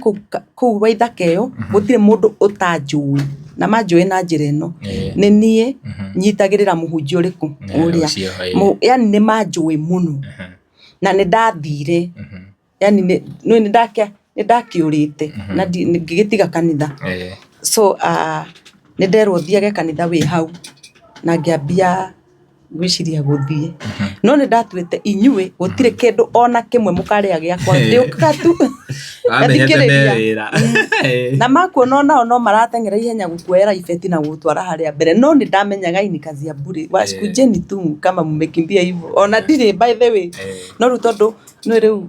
kuu wa ithaka iyo gutire mundu utanjui na manjui na njira ino ni nie nyitagirira muhunjia uriku uria yani ni manjui muno na ni ndathire yani ni ndakiurite na ngigitiga kanitha so ni nderwo thiage kanitha wi hau na ngiambia gwiciria guthie no ni ndatuite inyue gutire kindu ona kimwe mukaria giakwa ndiuka tu athikiriria na makuona nao no maratengera ihenya gukuera ifeti na gutwara haria mbere no ni ndamenyaga ini kazi ya bure wasikujeni tu kama mmekimbia hivyo ona ndire by the way no rutondo no riu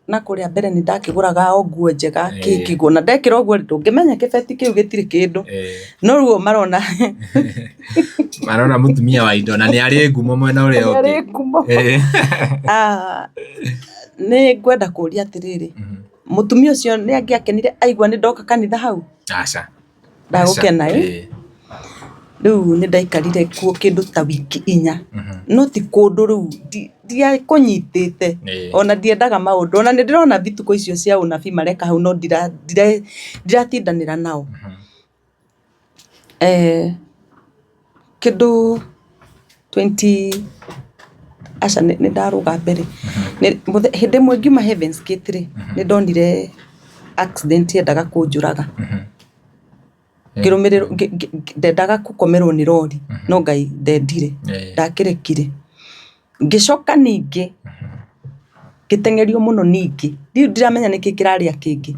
na kuria mbere ni ndakiguraga oguo njega kikigo na ndekira oguo ndungimenya kibeti kiu gitire kindu no ruo marona mutumia wa indo na ni ari ngumo mwena uria ungi ni ngwenda kuria atiriri mutumia ucio ni angiakenire aigua ni ndoka kanitha hau aca ndagukena riu ni ndaikarire kuo kindu ta wiki 4 no ti kundu riu ndia kunyitite ona ndiendaga maundu ona ni ndirona vituko icio cia unabii mareka hau no ndiratindanira nao kindu 20 aca ni ndaruga mbere hindi mwe ngiuma Heavens Gate ni ndonire accident yendaga kunjuraga kirumiriro ndendaga gukomerwo ni rori no Ngai ndendire ndakirekire ngicoka ningi gitengerio muno ningi ndiramenya niki kiraria kingi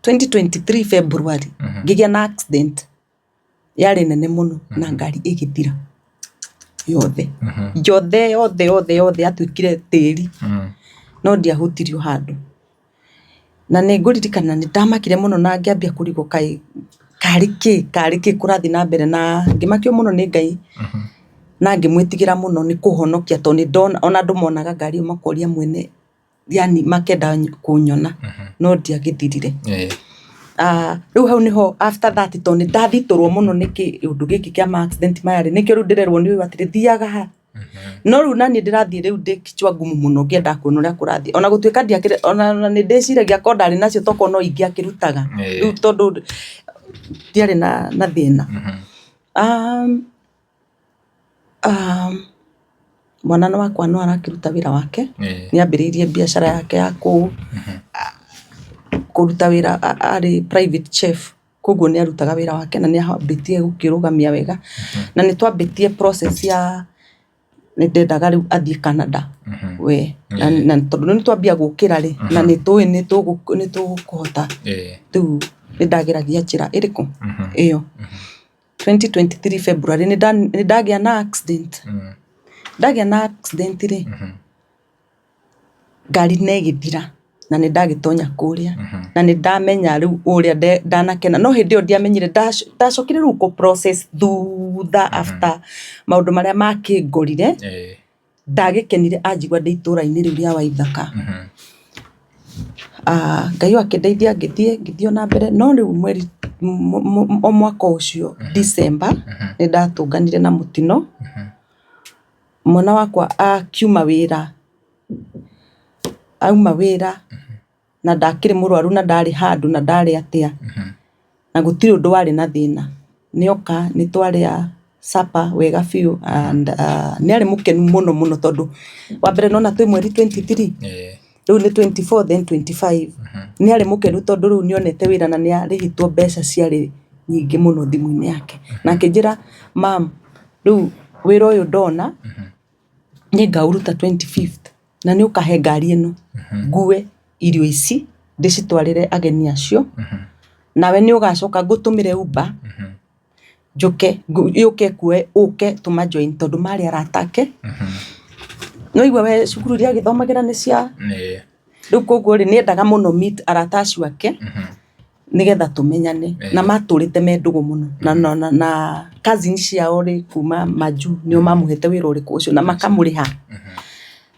2023 February ngigia na accident yari nene muno na ngari igithira yothe atwikire tiri no ndiahutirio handu na ni nguririkana ni ndamakire muno na ngiambia kurigo kariki kurathi na mbere na ngimakio muno ni Ngai na ngimwitigira muno ni kuhonokia to ni ndona ona ndumonaga ngari makoria mwene yani makenda kunyona no ndiagithirire riu hau niho after that to ni ndathiturwo muno niki undu giki kia accident mayari niki riu ndirerwo ni watire thiaga ha no riu nani ndirathie riu ndikichwa ngumu muno ngienda kuona uria kurathi ona gutwika ndiakire ona ni ndiciragia ko ndari nacio toko no ingiakirutaga riu tondu ndiari na thina mwana wakwa no arakiruta wira wake ni ambiriirie biashara yake ya kuruta wira ari private chef koguo ni arutaga wira wake na ni ahambitie gukirugamia wega na ni twambitie process ya ni ndendaga riu athie Canada we na tondu ni twambia gukira ri na ni tugukuhota tu ni ndageragia njira iriku iyo 2023 February ni ndagia na accident ri ngari negithira na ni ndagitonya kuria na ni ndamenya riu uria ndanakena no hindi ndiamenyire ndacokire riu ku process thutha after maundu maria makingorire ndagikenire anjigwa ndi itura-ini riu ria Waithaka Ngai akindeithia ngithio na mbere no riu mweri mwaka ucio December ni ndatunganire na mutino mwana wakwa akiuma wira auma wira na ndakire murwaru na ndari handu na ndari atia na gutiri undu wari na thina nioka ni twaria sapa wega fiu and ni ari mukenu muno tondu wa mbere nona twi mweri 23 riu ni 24 then 25 ni ari mukenu tondu riu nionete wira na ni arihitwo mbeca ciari nyingi muno thimu-ini yake na kinjira mam riu wira uyu ndona ni ngauruta 25th na ni ukahe ngari ino ngue irio ici ndicitwarire ageni acio nawe ni ugacoka ngutumire Uber yuke kue uke tuma join tondu mari aratake no igwa we cukuru ria githomagira ni cia riu koguo ri ni endaga muno meet arata acio ake nigetha tumenyane na maturite me ndugu muno na cousins ciao ri kuma maju nio mamuhete wira uriku ucio na makamuriha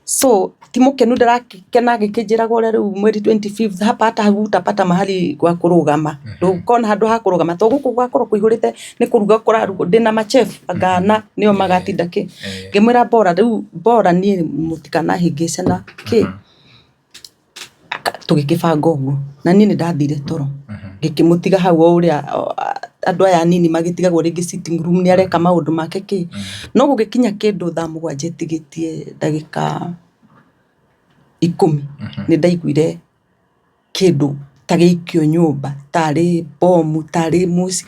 so timukenu ndarakena gikijiraga uri riu mweri 25th hapa hata hutapata mahali kwa kurugama ukona handu ha kurugama to guku gwakorwo kuihurite ni kuruga kuraruga ndina machef agana nio magatinda ki ngimwira bora riu bora ni mutikana hingicana ki tugikibanga uguo na niĩ nĩndathire toro ngĩkĩmũtiga hau o ũrĩa andũ aya nini magĩtigagwo rĩngĩ sitting room nĩ areka maũndũ make kĩ no gũgĩkinya kĩndũ thaa 7 ĩtigĩtie ndagĩka 10 nĩ ndaiguire kĩndũ ta gĩikio nyũmba tarĩ bomu tarĩ muci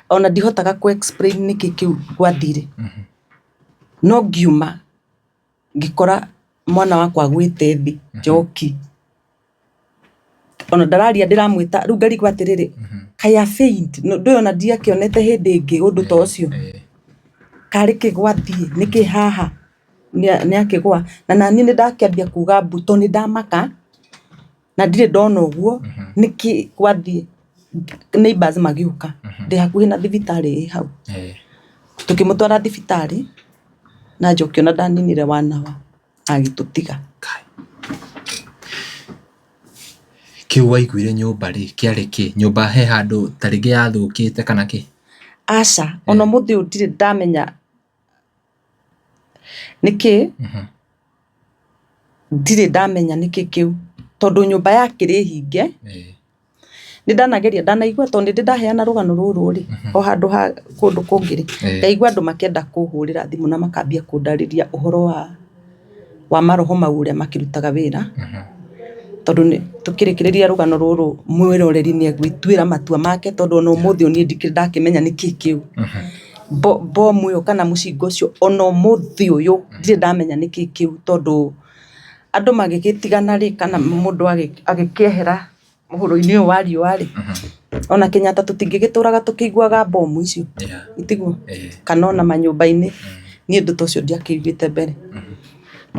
ona ndihotaga ku explain nĩkĩ kĩu gwathire no ngiuma ngĩkora mwana wakwa gwĩte thĩ Njoki ona ndararia ndiramwĩta rĩu ngarigwo atĩrĩrĩ kaya faint ndũĩ ona ndiakĩonete hĩndĩ ĩngĩ ũndũ ta ũcio karĩ kĩgwathiĩ nĩkĩ haha nĩ akĩgwa na nani nĩ ndakĩambia kuga mbuto nĩ ndamaka na ndirĩ ndona ũguo nĩkĩ gwathiĩ neighbors magĩũka ndĩ hakuhĩ na thibitarĩ hau tukĩmũtwara thibitarĩ na Njoki ona ndaninire wanawa agĩtũtiga kĩu waiguire nyũmba rĩ kĩarĩ kĩ nyũmba he handũ ta rĩngĩ yathũkĩte kana kĩ aca ona mũthĩ ndirĩ ndamenya nĩkĩ ndirĩ ndamenya nĩkĩ kĩu tondũ nyũmba yakĩrĩ hinge nĩ ndanageria ndanaigua tondũ nĩ ndaheana rũgano rũrũ rĩ o handũ ha kũndũ kũngĩ rĩ ndaigua andũ makĩenda kũhũrĩra thimũ na makambia kũndarĩria ũhoro wa maroho mau ũrĩa makĩrutaga wĩra tondũ nĩ tũkĩrĩkĩrĩria rũgano rũrũ mwĩroreri nĩ agwĩtuĩra matua make tondũ ona ũmũthĩ niĩ ndikĩrĩ ndakĩmenya nĩkĩ kĩu bomu ĩyo kana mũcinga ũcio ona ũmũthĩ ũyũ ndirĩ ndamenya nĩkĩ kĩu tondũ andũ magĩgĩtigana rĩ kana mũndũ agĩkĩehera mũhuro-inĩ ũyũ wa riũa rĩ ona Kenyatta tũtingĩgĩtũraga tũkĩiguaga bomu icio itiguo kana ona manyũmba-inĩ niĩ ũndũ ta ũcio ndiakĩiguĩte mbere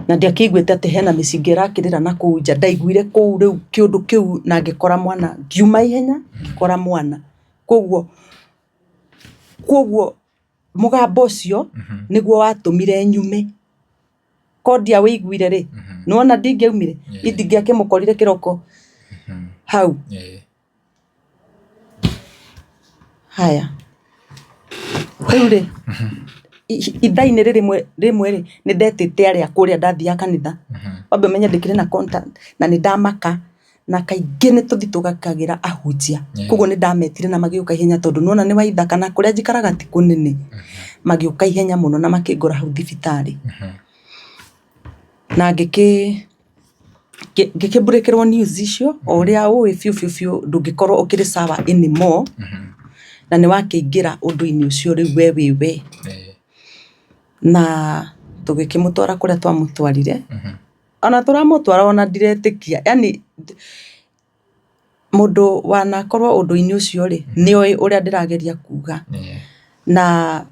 na ndiakĩiguĩte atĩ hena mĩcinga ĩrakĩrĩra na kũu nja ndaiguire kũu rĩu kĩũndũ kĩu na ngĩkora mwana ngiuma ihenya ngĩkora mwana koguo mũgambo ũcio nĩguo watũmire nyume kondia wĩiguire rĩ nĩwona ndingĩaumire ndingĩakĩmũkorire kĩroko hau haya rĩu rĩ ithainĩ rĩmwe rĩ nĩ ndetĩte arĩa kũrĩa ndathiaga kanitha wambe menye ndĩkĩrĩ na contact na nĩ ndamaka na kaingĩ nĩ tũthi tũgakagĩra ahunjia koguo nĩ ndametire na magĩũka ihenya tondũ nĩwona nĩ waitha kana kũrĩa njikaraga ti kũnene magĩũka ihenya mũno na makĩngora hau thibitarĩ na ngĩkĩmbũrĩkĩrwo news icio o ũrĩa ũĩ biũ ndũngĩkorwo ũkĩrĩ sawa anymore na nĩ wakĩingĩra ũndũ-inĩ ũcio rĩu we na tũgĩkĩmũtwara kũrĩa twamũtwarire ona tũramũtwara ona ndiretĩkia yani mũndũ wanakorwo ũndũ-inĩ ũcio rĩ nĩoĩ ũrĩa ndĩrageria kuga na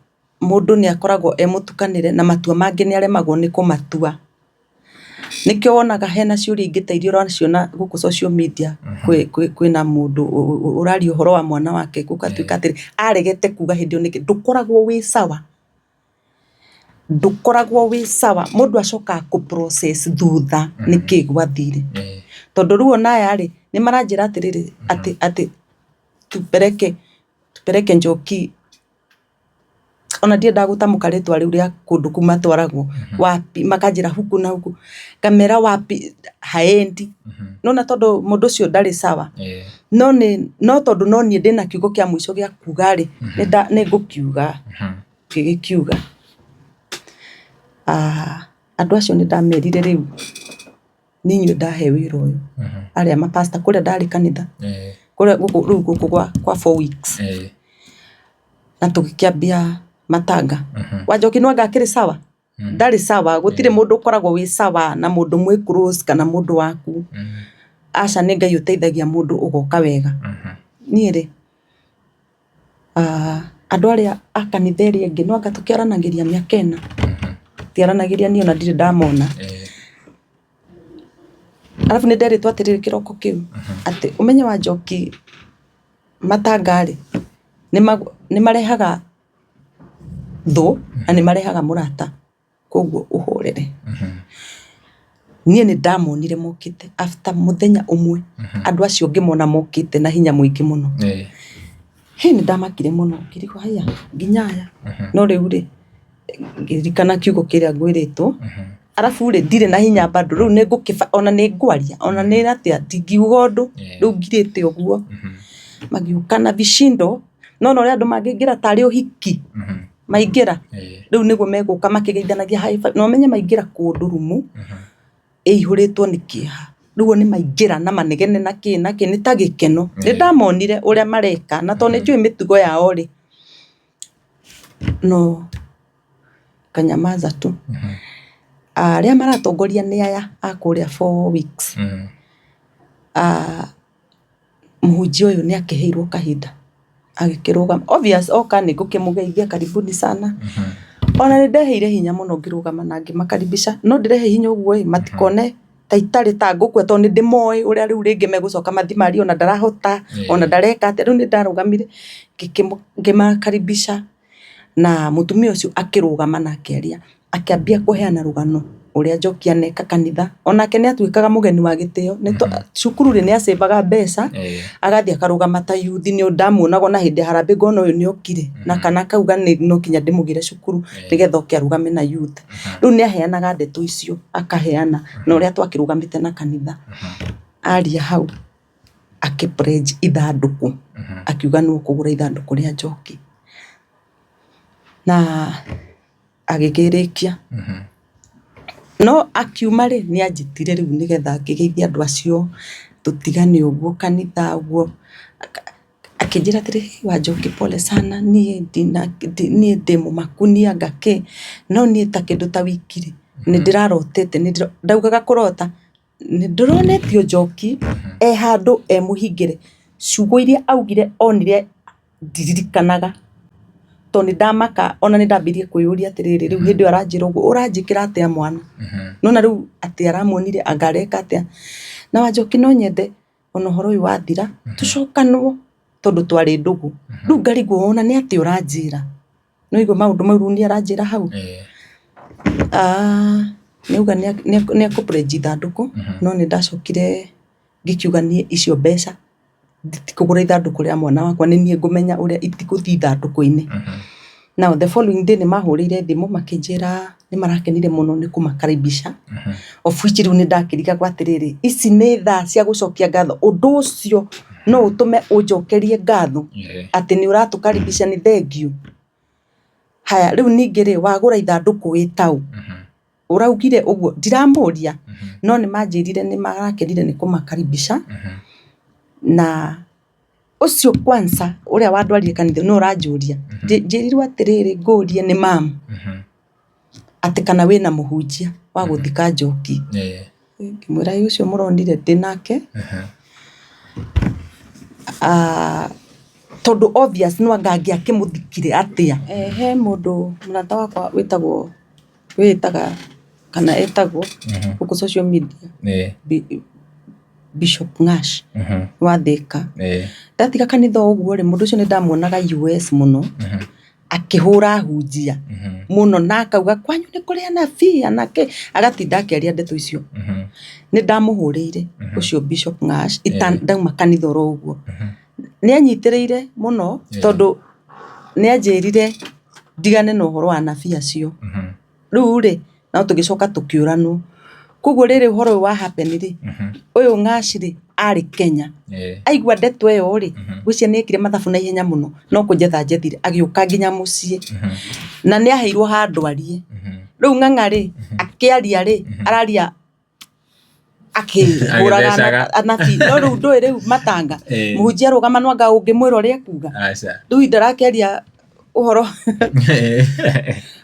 mũndũ nĩ akoragwo mũtukanĩre na matua mangĩ nĩ aremagwo nĩ kũmatua nĩkĩo wonaga hena ciũria ingĩ ta iria ũraciona gũkũ social media kwĩna mũndũ ũraria ũhoro wa mwana wake gũkatuĩka atĩrĩ aregete kuga hĩndĩ ĩyo nĩkĩ ndũkoragwo wĩ sawa mũndũ acokaga kũ-process thutha nĩkĩ gwathire tondũ rĩu ona aya rĩ nĩ maranjĩra atĩrĩrĩ atĩ tupeleke Njoki ona ndiĩ ndagũtamũka rĩtwa rĩu rĩa kũndũ kũu matwaragwo wapi makanjĩra huku na huku kamera wapi haendi nona tondũ mũndũ ũcio ndarĩ sawa no tondũ no niĩ ndĩna kiugo kĩa mũico gĩa kuga rĩ nĩ ngũkiuga gĩgĩkiuga andũ acio nĩ ndamerire rĩu nĩ inyuĩ ndahe wĩra ũyũ arĩa mapasta kũrĩa ndarĩ kanitha kũrĩa rĩu gũkũ kwa 4 weeks na tũgĩkĩambia matanga wa Njoki no ngakĩrĩ sawa ndarĩ sawa gũtirĩ mũndũ ũkoragwo wĩ sawa na mũndũ mwĩ close kana mũndũ waku aca nĩ Ngai ũteithagia mũndũ ũgoka wega niĩ rĩ andũ arĩa a kanitha ĩrĩa ĩngĩ no anga tũkĩaranagĩria mĩaka ĩna tiaranagĩria niĩ ona ndirĩ ndamona arabu nĩ nderitwo atĩrĩrĩ kĩroko kĩu atĩ ũmenye wa Njoki matanga rĩ nĩ marehaga thũ na nĩ marehaga mũrata koguo ũhorere niĩ nĩ ndamonire mokĩte after mũthenya ũmwe andũ acio ngĩmona mokĩte na hinya mũingĩ mũno nĩ ndamakire mũno ngĩrigwo haya nginya aya no rĩu rĩ ngĩririkana kiugo kĩrĩa ngwĩrĩtwo arabu ri ndire na hinya bado riu ni ngukiba ona ni ngwaria ona ni atia ndingiuga undu riu ngirite uguo magiuka na vishindo no ri andu mangingira tari uhiki maingira riu niguo meguka makigeithanagia high five no menye maingira kundu rumu ihuritwo ni kiha riu ni maingira na manegene na kina ni ta gikeno ni ndamonire uria mareka na to ni njui mitugo yao ri no kanyamaza tu aria maratongoria ni aya akuria 4 weeks muhunjia uyu ni akiheirwo kahinda agikirugama obvious oka ni ngukimugeithia karibuni sana ona ni ndeheire hinya muno ngirugama na ngimakaribisha no ndirehe hinya uguo matikone taitari ta ngukwe to ni ndimoi uria riu ringi megucoka mathimari ona ndarahota ona ndareka ati riu ni ndarugamire ngimakaribisha na mutumia ucio akirugama na akeria akiambia kuheana rugano uria Njoki aneka kanitha onake ni atuikaga mugeni wa gitio ni cukuru ri ni acebaga mbeca agathia karugama ta youth ni ndamuonago na hindi harambe ngono uyu ni okire na kana kauga ni no kinya ndimugire cukuru nigetha oke arugame na youth riu ni aheanaga ndeto icio akaheana na uria twakirugamite na kanitha aria hau akipledge ithanduku akiuga no kugura ithanduku ria Njoki na agigirikia no akiuma ri ni anjitire riu nigetha ngigeithia andu acio tutigane uguo kanitha uguo akinjira atiri wa Njoki pole sana nie ndi mumakunia ngake no nie ta kindu ta wikiri ni ndirarotete ndaugaga kurota ni ndironetio Njoki handu muhingire ciugo iria augire onire ndiririkanaga to ni ndamaka ona ni ndambirie kwiyuria atiriri riu hindi aranjira uguo uranjikira atia mwana no na riu ati aramuonire angareka atia na wa Njoki no nyende ona horo uyu wathira tucokanwo tondu twari ndugu riu ngarigwo ona ni ati uranjira no igo maundu mau ni aranjira hau niuga ni akupledge ithanduku no ni ndacokire ngikiuga ni icio mbeca nditikugura ithanduku ria mwana wakwa ni nie ngumenya uria itikuthi ithanduku-ini now the following day ni mahurire thimu makinjira ni marakenire muno ni kumakaribisha of which riu ni ndakiriga gwatiriri ici ni thaa cia gucokia ngatho undu ucio no utume unjokerie ngatho ati ni uratukaribisha ni thengio haya riu ningiri wagura ithanduku witau uraugire uguo ndiramuria no ni manjirire ni marakenire ni kumakaribisha na ucio kwanza uria wandwarire kanitha no uranjuria njirirwo atiriri ngurie ni mam ati kana wina muhunjia wa guthika Njoki ngimwira ucio muronire ndinake tondu obvious no angangia kimuthikire atia he mundu murata wakwa witaga kana etagwo ku social media Bishop Ngash wa Thika ndatiga kanitha uguo ri mundu ucio ni ndamuonaga US muno akihura hunjia muno na akauga kwanyu ni kuri anabii anake agatinda akeria ndeto icio ni ndamuhurire ucio Bishop Ngash ndauma kanitha ro uguo ni anyitiriire muno tondu ni anjirire ndigane na uhoro wa anabii acio riu ri na tugicoka tukiuranwo kuguo riri uhoro wa happen ri uyu Ngash ri ari Kenya aigua ndeto iyo ri gwicia ni ekire mathabu na ihenya muno no kunjetha njethire agiuka nginya mucii na ni aheirwo handu arie riu ng'ang'a ri akiaria ri araria akihuraga anabii no riu ndui riu matanga muhunjia rugama no anga ungimwira uria kuga riu ndarakeria uhoro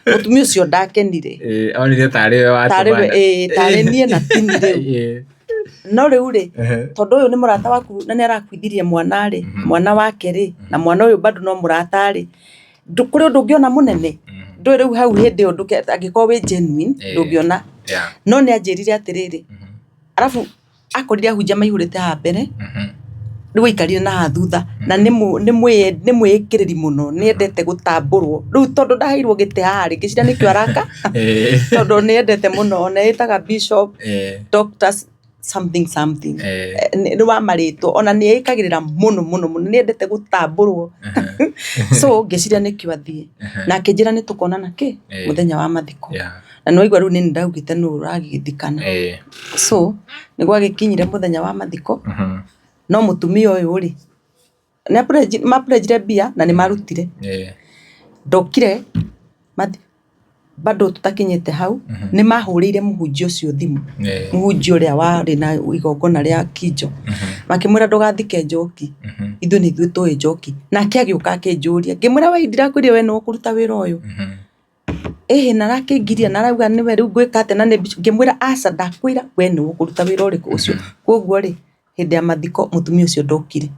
mutumia ucio ndakenire onire tari we watuma tari nie na tinire no riu ri tondu uyu ni murata waku na ni arakwithirie mwana ri mwana wake ri na mwana uyu bado no murata ri ndukuri undu ungiona munene ndui riu hau hindi undu angiko we genuine ndungiona no ni anjirire atiriri arafu akorire ahunjia maihurite ha mbere riu ikarire na hathutha na ni mwikiriri muno ni endete gutamburwo riu tondu ndaheirwo gite hari ngicira nikio araka tondu ni endete muno ona etaga Bishop Dr something ni wa marito ona ni ikagirira muno ni endete gutamburwo so ngicira nikio athie na akinjira ni tukona naki muthenya wa mathiko na no igwa ru ni ndaugite no uragithikana so ni gwagikinyire muthenya wa mathiko no mutumia uyu ri ni maprejire bia na ni marutire ndokire bado tutakinyete hau ni mahurire muhunjia ucio thimu muhunjia uria wari na igongona ria Kinjo makimwira ndugathike njoki ithu ni ithu tui njoki nake agiuka akinjuria ngimwira we ndirakwire we no kuruta wira uyu narakingiria narauga niwe riu ngwika ate na ngimwira aca ndakwira we no kuruta wira uriku ucio koguo ri hindi ya mathiko mutumia ucio ndokire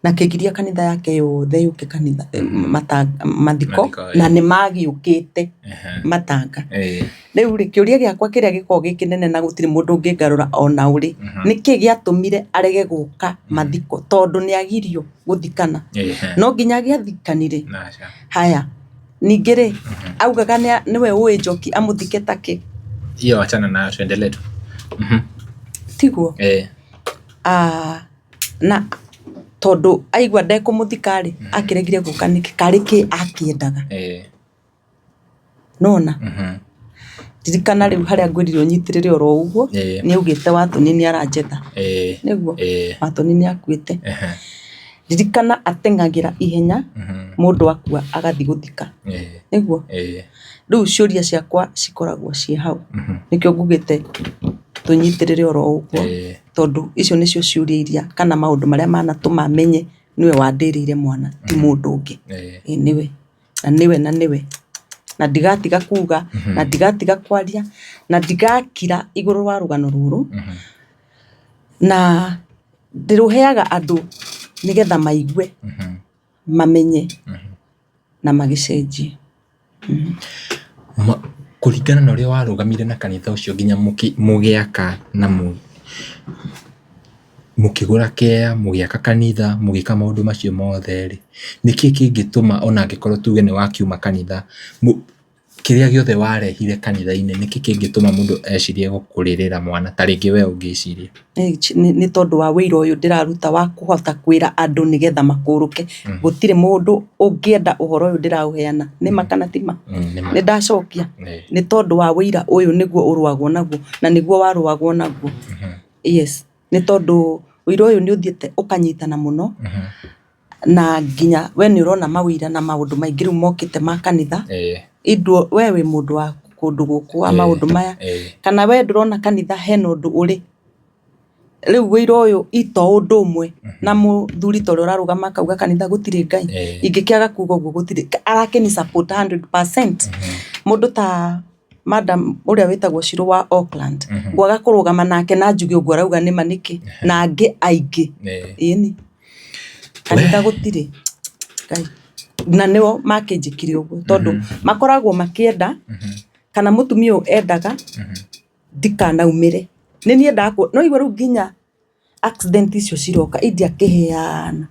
na kigiria kanitha yake yothe yuke kanitha mathiko na ni magiukite matanga riu ri kiuria giakwa kiria giko gikinene na gutiri mundu ngingarura ona uri niki giatumire arege guka mathiko tondu ni agirio guthikana no nginya giathikanire haya ningire augaga niwe uwe njoki amuthike take iyo achana na tuendelee tu tiguo na tondu aigwa ndekumuthikari akiregire guka niki kariki akiendaga nona ririkana riu haria ngwirire unyitirire oro uguo ni ugite watunini aranjetha niguo watunini akuite ririkana atengagira ihenya mundu akua agathi guthika niguo riu ciuria ciakwa cikoragwo cie hau nikio ngugite tunyitirire oro uguo tondu icio nicio ciuria iria kana maundu maria manatuma menye niwe wandirire mwana ti mundu ungi niwe na ndigatiga kuga na ndigatiga kwaria na ndigakira iguru wa rugano ruru na ndiruheaga andu nigetha maigue mamenye na magicenjie kuringana na uria warugamire na kanitha ucio nginya mugiaka na mukigura kea mugiaka kanitha mugika maundu macio mothe ri niki kingituma ona ngikorwo tuge ni wakiuma kanitha kiria giothe warehire kanitha-ini niki kingituma mundu ecirie gukuririra mwana taringi we ungiciria ni tondu wa wira uyu ndiraruta wa kuhota kwira andu nigetha makuruke gutire mundu ungienda uhoro uyu ndirauheana ni makana tima ni ndacokia ni tondu wa wira uyu niguo urwagwo naguo na niguo warwagwo naguo yes ni tondu wira uyu ni uthiete ukanyitana muno na nginya we ni urona mawira na maundu maingi riu mokite ma kanitha indo wewe mundu wa kundu guku wa maundu maya kana we ndurona kanitha hena undu uri riu wira uyu ito undu umwe na muthuri tore urarugama kauga kanitha gutire ngai ingikiaga kuga uguo gutire arakeni support 100% mundu ta madam uria wetagwo Shiro wa Auckland gwaga kurugama nake na njugi uguo arauga ni maniki na angi aingi ini kanitha gutire ngai na neo makinjikire uguo tondu makoragwo makienda kana mutumia endaga dikana umire ni nienda no igwe ru nginya accident icio ciroka india kiheana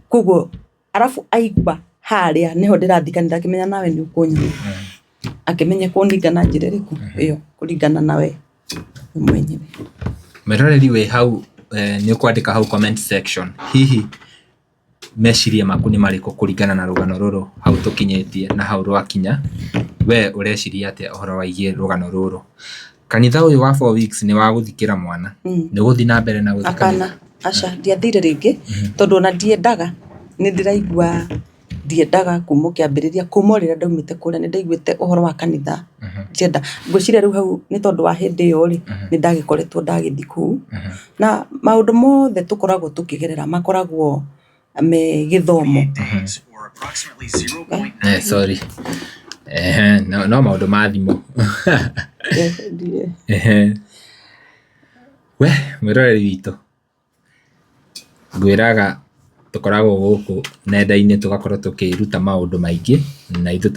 kuguo arafu aigwa haria niho ndirathikanira kimenya nawe ni ukunya akimenya kuningana njire riku iyo kuringana nawe mwenyewe meroreri we hau ni ukwandika hau comment section hihi meciria maku ni mariko kuringana na rugano ruru hau tukinyetie na hau rwakinya we ureciria atia uhoro waigie rugano ruru kanitha uyu wa 4 weeks ni wa guthikira mwana ni guthi na mbere na guthikana akana aca ndiathire ringi tondu na ndiendaga ni ndiraigua ndiendaga kuma kiambiriria kuma rira ndaumite kuria ni ndaiguite uhoro wa kanitha ndienda ngwiciria riu hau ni tondu wa hindi yo ri ni ndagikoretwo ndagithiku na maundu mothe tukoragwo tukigerera makoragwo me githomo sorry no maundu mathimo we mwiroreri witu ngwiraga tukoragwo guku nenda-ini tugakorwo tukiruta maundu maingi na ithu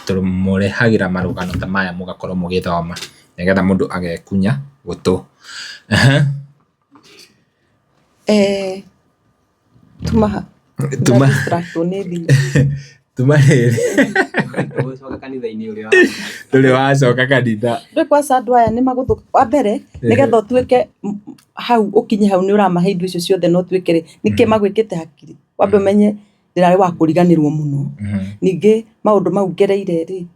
tumurehagira marugano ta maya mugakorwo mugithoma nigetha mundu agekunya gutu tuma tuli wacoka kanitha kwa sandu aya ni maguthu wa mbere nigetha utuike hau ukinye hau ni uramahe indo icio ciothe no tuikere niki magwikite hakiri wambe menye ndirari wa kuriganirwo muno ningi maundu mau ngereire ri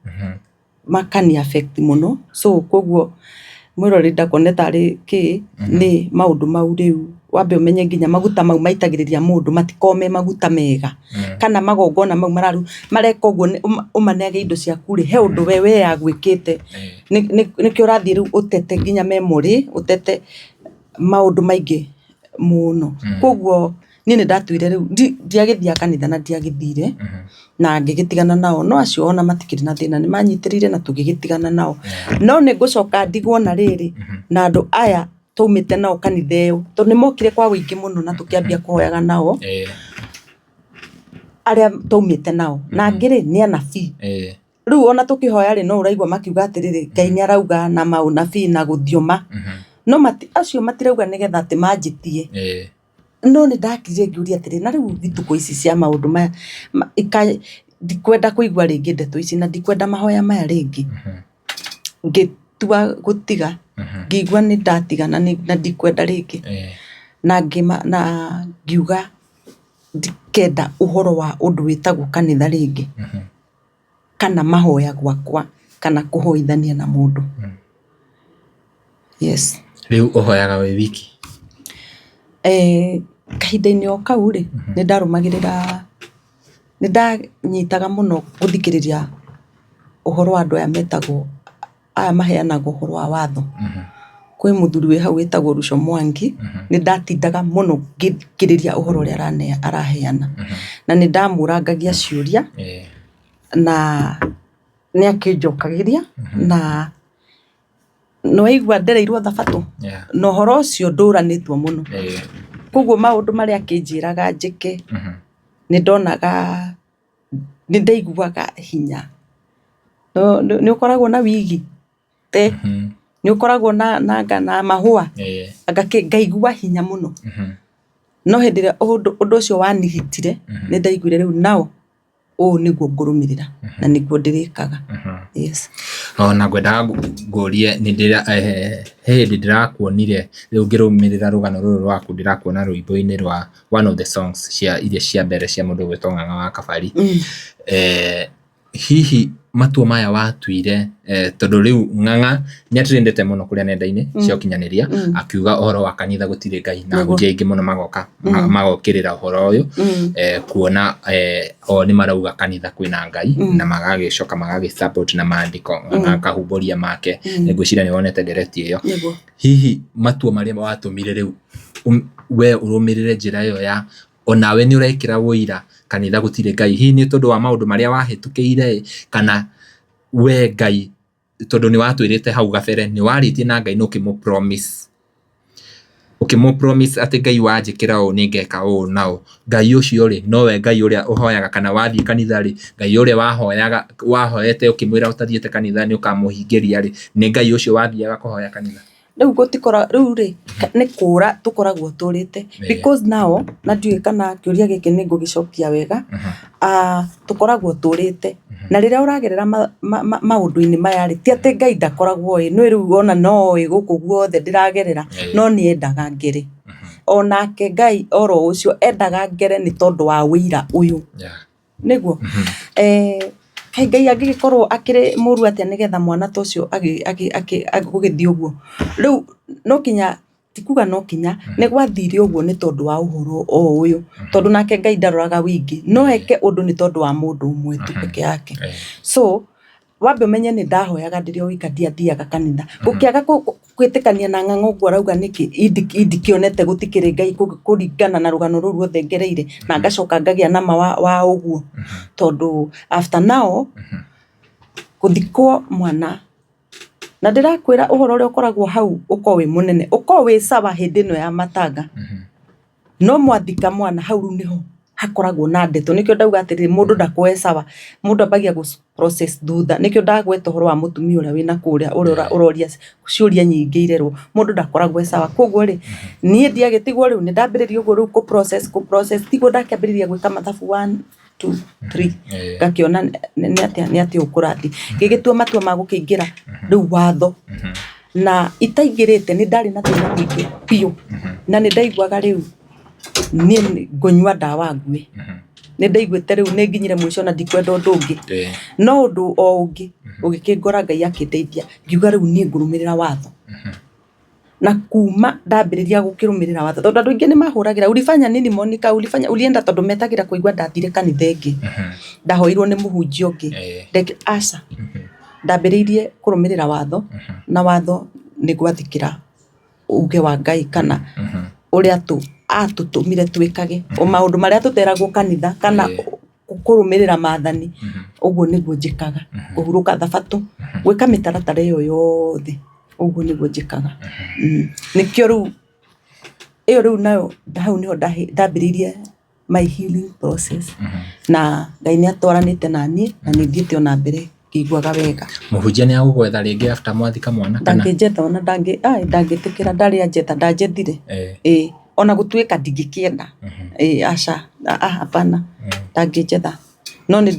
makani affect muno. So koguo mwirori ndakone tari ki ni maundu mau riu wambe umenye nginya maguta mau maitagiriria mundu matikome maguta mega kana magongona mau mareka uguo umanege indo ciaku ri he undu we yagwikite nikio rathie riu utete nginya memory utete maundu maingi muno. Koguo ni ndatuire riu ndiagithia kanitha na ndiagithire na ngigitigana nao no acio ona matikiri na thina ni manyitirire na tugigitigana nao no ni ngucoka ndigwo na riri na andu aya tumite nao kanitha iyo to ni mokire kwa wingi muno na tukiambia kuhoyaga nao aria tumite nao na ngiri ni anabii riu ona tukihoya ri no uraigwa makiuga atiriri Ngai ni arauga na maunabii na guthioma no acio matirauga nigetha ati manjitie no ni ndakire ngiuria atiri na riu thituko ici cia maundu maya ndikwenda kuigua ringi ndeto ici na ndikwenda mahoya maya ringi ngitua gutiga ngigua ni ndatigana na ndikwenda ringi na ngiuga ndikenda uhoro wa undu witagwo kanitha ringi kana mahoya gwakwa kana kuhoithania na mundu. Yes, riu uhoyaga we wiki kahinda-ini o kau ri ni ndarumagirira ni ndanyitaga muno guthikiriria uhoro wa andu aya metagwo aya maheanaga uhoro wa watho. Kwi muthuri wi hau witagwo Ruco Mwangi ni ndatindaga muno ngithikiriria uhoro uria araheana na ni ndamurangagia ciuria na ni akinjokagiria na no igwa ndereirwo thabatu no horo ucio nduranitwo muno. Koguo maundu maria akinjiraga njike ni ndonaga ni ndaiguaga hinya no ni ukoragwo na wigi te ni ukoragwo na mahua ngaigua hinya muno no hindire undu ucio wanihitire ni ndaiguire riu nao niguo ngurumirira na niguo ndirikaga. Yes, na ngwendaga ngurie ni ndira hindi ndirakuonire riu ngirumirira rugano ruru rwaku ndirakuona rwimbo-ini rwa one of the songs cia iria cia mbere cia mundu gwitwo Ng'ang'a wa Kabari. Hihi matua maya watuire tondu riu Ng'ang'a ni atrendete muno kuria nenda-ini cia ukinyaniria akiuga uhoro wa kanitha gutire Ngai na gunjia ingi muno magoka magokirira uhoro uyu kuona o ni marauga kanitha kwina Ngai na magagicoka magagisupport na maandiko na kahumburia make ngwiciria ni wonete ndereti iyo. Hihi matua maria watumire riu we urumirire njira iyo ya onawe ni urekira woira kanitha gutire Ngai hihi ni tondu wa maundu maria wahitukiire kana we Ngai tondu ni watwirite hau gabere ni waritie na Ngai no kimu promise ati Ngai wanjikira o ni ngeka o nao Ngai ucio ri nowe Ngai uria uhoyaga kana wathie kanitha ri Ngai uria wahoyete ukimwira utathiete kanitha ni ukamuhingiria ri ni Ngai ucio wathiaga kuhoya kanitha riu gutikora riu ri ni kura tukoragwo turite because now na ndiwe kana kiuria giki ni ngugicokia wega tukoragwo turite na riria uragerera maundu-ini maya ri ti ati Ngai ndakoragwo no riu ona no guku guothe ndiragerera no ni endaga ngere onake Ngai oro ucio endaga ngere ni tondu wa wira uyu niguo Ngai angikorwo akiri muru atia nigetha mwana ta ucio agugithio uguo riu no kinya tikuga no kinya ni gwathire uguo ni tondu wa uhoro o uyu tondu nake Ngai ndaroraga wingi no eke undu ni tondu wa mundu umwe tu peke yake. So wambe menye ni ndahoyaga ndirio wika ndiathiaga kanitha gukiaga kwitikania na Ng'ang'a uguo arauga niki indikionete gutikire Ngai kuringana na rugano ruru rwothe ngereire na ngacoka ngagia na ma wa uguo tondu after now kuthikwo mwana na ndirakwira uhoro uri ukoragwo hau uko wi munene uko wi sawa hindi no ya matanga no mwathika mwana hau ru niho hakoragwo na ndeto nikio ndauga atiri mundu ndakwe sawa mundu ambagia gu process thutha nikio ndagweta uhoro wa mutumia uria wina kuria uroria ciuria nyingi irerwo mundu ndakoragwo sawa koguo ri nie ndiagitigwo riu ni ndambiriria uguo riu ku process tiguo ndakiambiriria gwika mathabu 1 2 3 gakiona ni atia ukurathi gigitua matua ma gukiingira riu watho na itaigirite ni ndari na thina nyingi piu na ni ndaiguaga riu ni ngonywa ndawa ngui nĩ ndaiguĩte rĩu nĩ nginyire mũico na ndikwenda ũndũ ũngĩ no ũndũ o ũngĩ ũgĩkĩngora Ngai akĩndeithia ngiuga rĩu niĩ ngũrũmĩrĩra watho na kuma ndambĩrĩria gũkĩrũmĩrĩra watho tondũ andũ aingĩ nĩ mahũragĩra ulifanya nini Monica ulienda tondũ metagira kũigua ndathire kanitha ĩngĩ ndahoirwo nĩ mũhunjia ũngĩ aca ndambĩrĩirie kũrũmĩrĩra watho na watho nĩ gwathĩkĩra uge wa Ngai kana ũrĩa atũtũmire twĩkage o maũndũ marĩa tũteragwo kanitha kana kũrũmĩrĩra maathani ũguo nĩguo njĩkaga kũhurũka thabatũ gwĩka mĩtaratara ĩyo yothe ũguo nĩguo njĩkaga nĩkĩo rĩu ĩyo rĩu nayo hau nĩho ndambĩrĩirie my healing process na Ngai nĩ atwaranĩte na niĩ na nĩ thiĩte ona mbere ngĩiguaga wega mũhunjia nĩ agũgwetha rĩngĩ after mwathika mwana kana ndangĩnjetha ona ndangĩtĩkĩra ndarĩ anjetha ndanjethire ona gũtuĩka ndingĩkĩenda aca hapana ndangĩnjetha no nĩ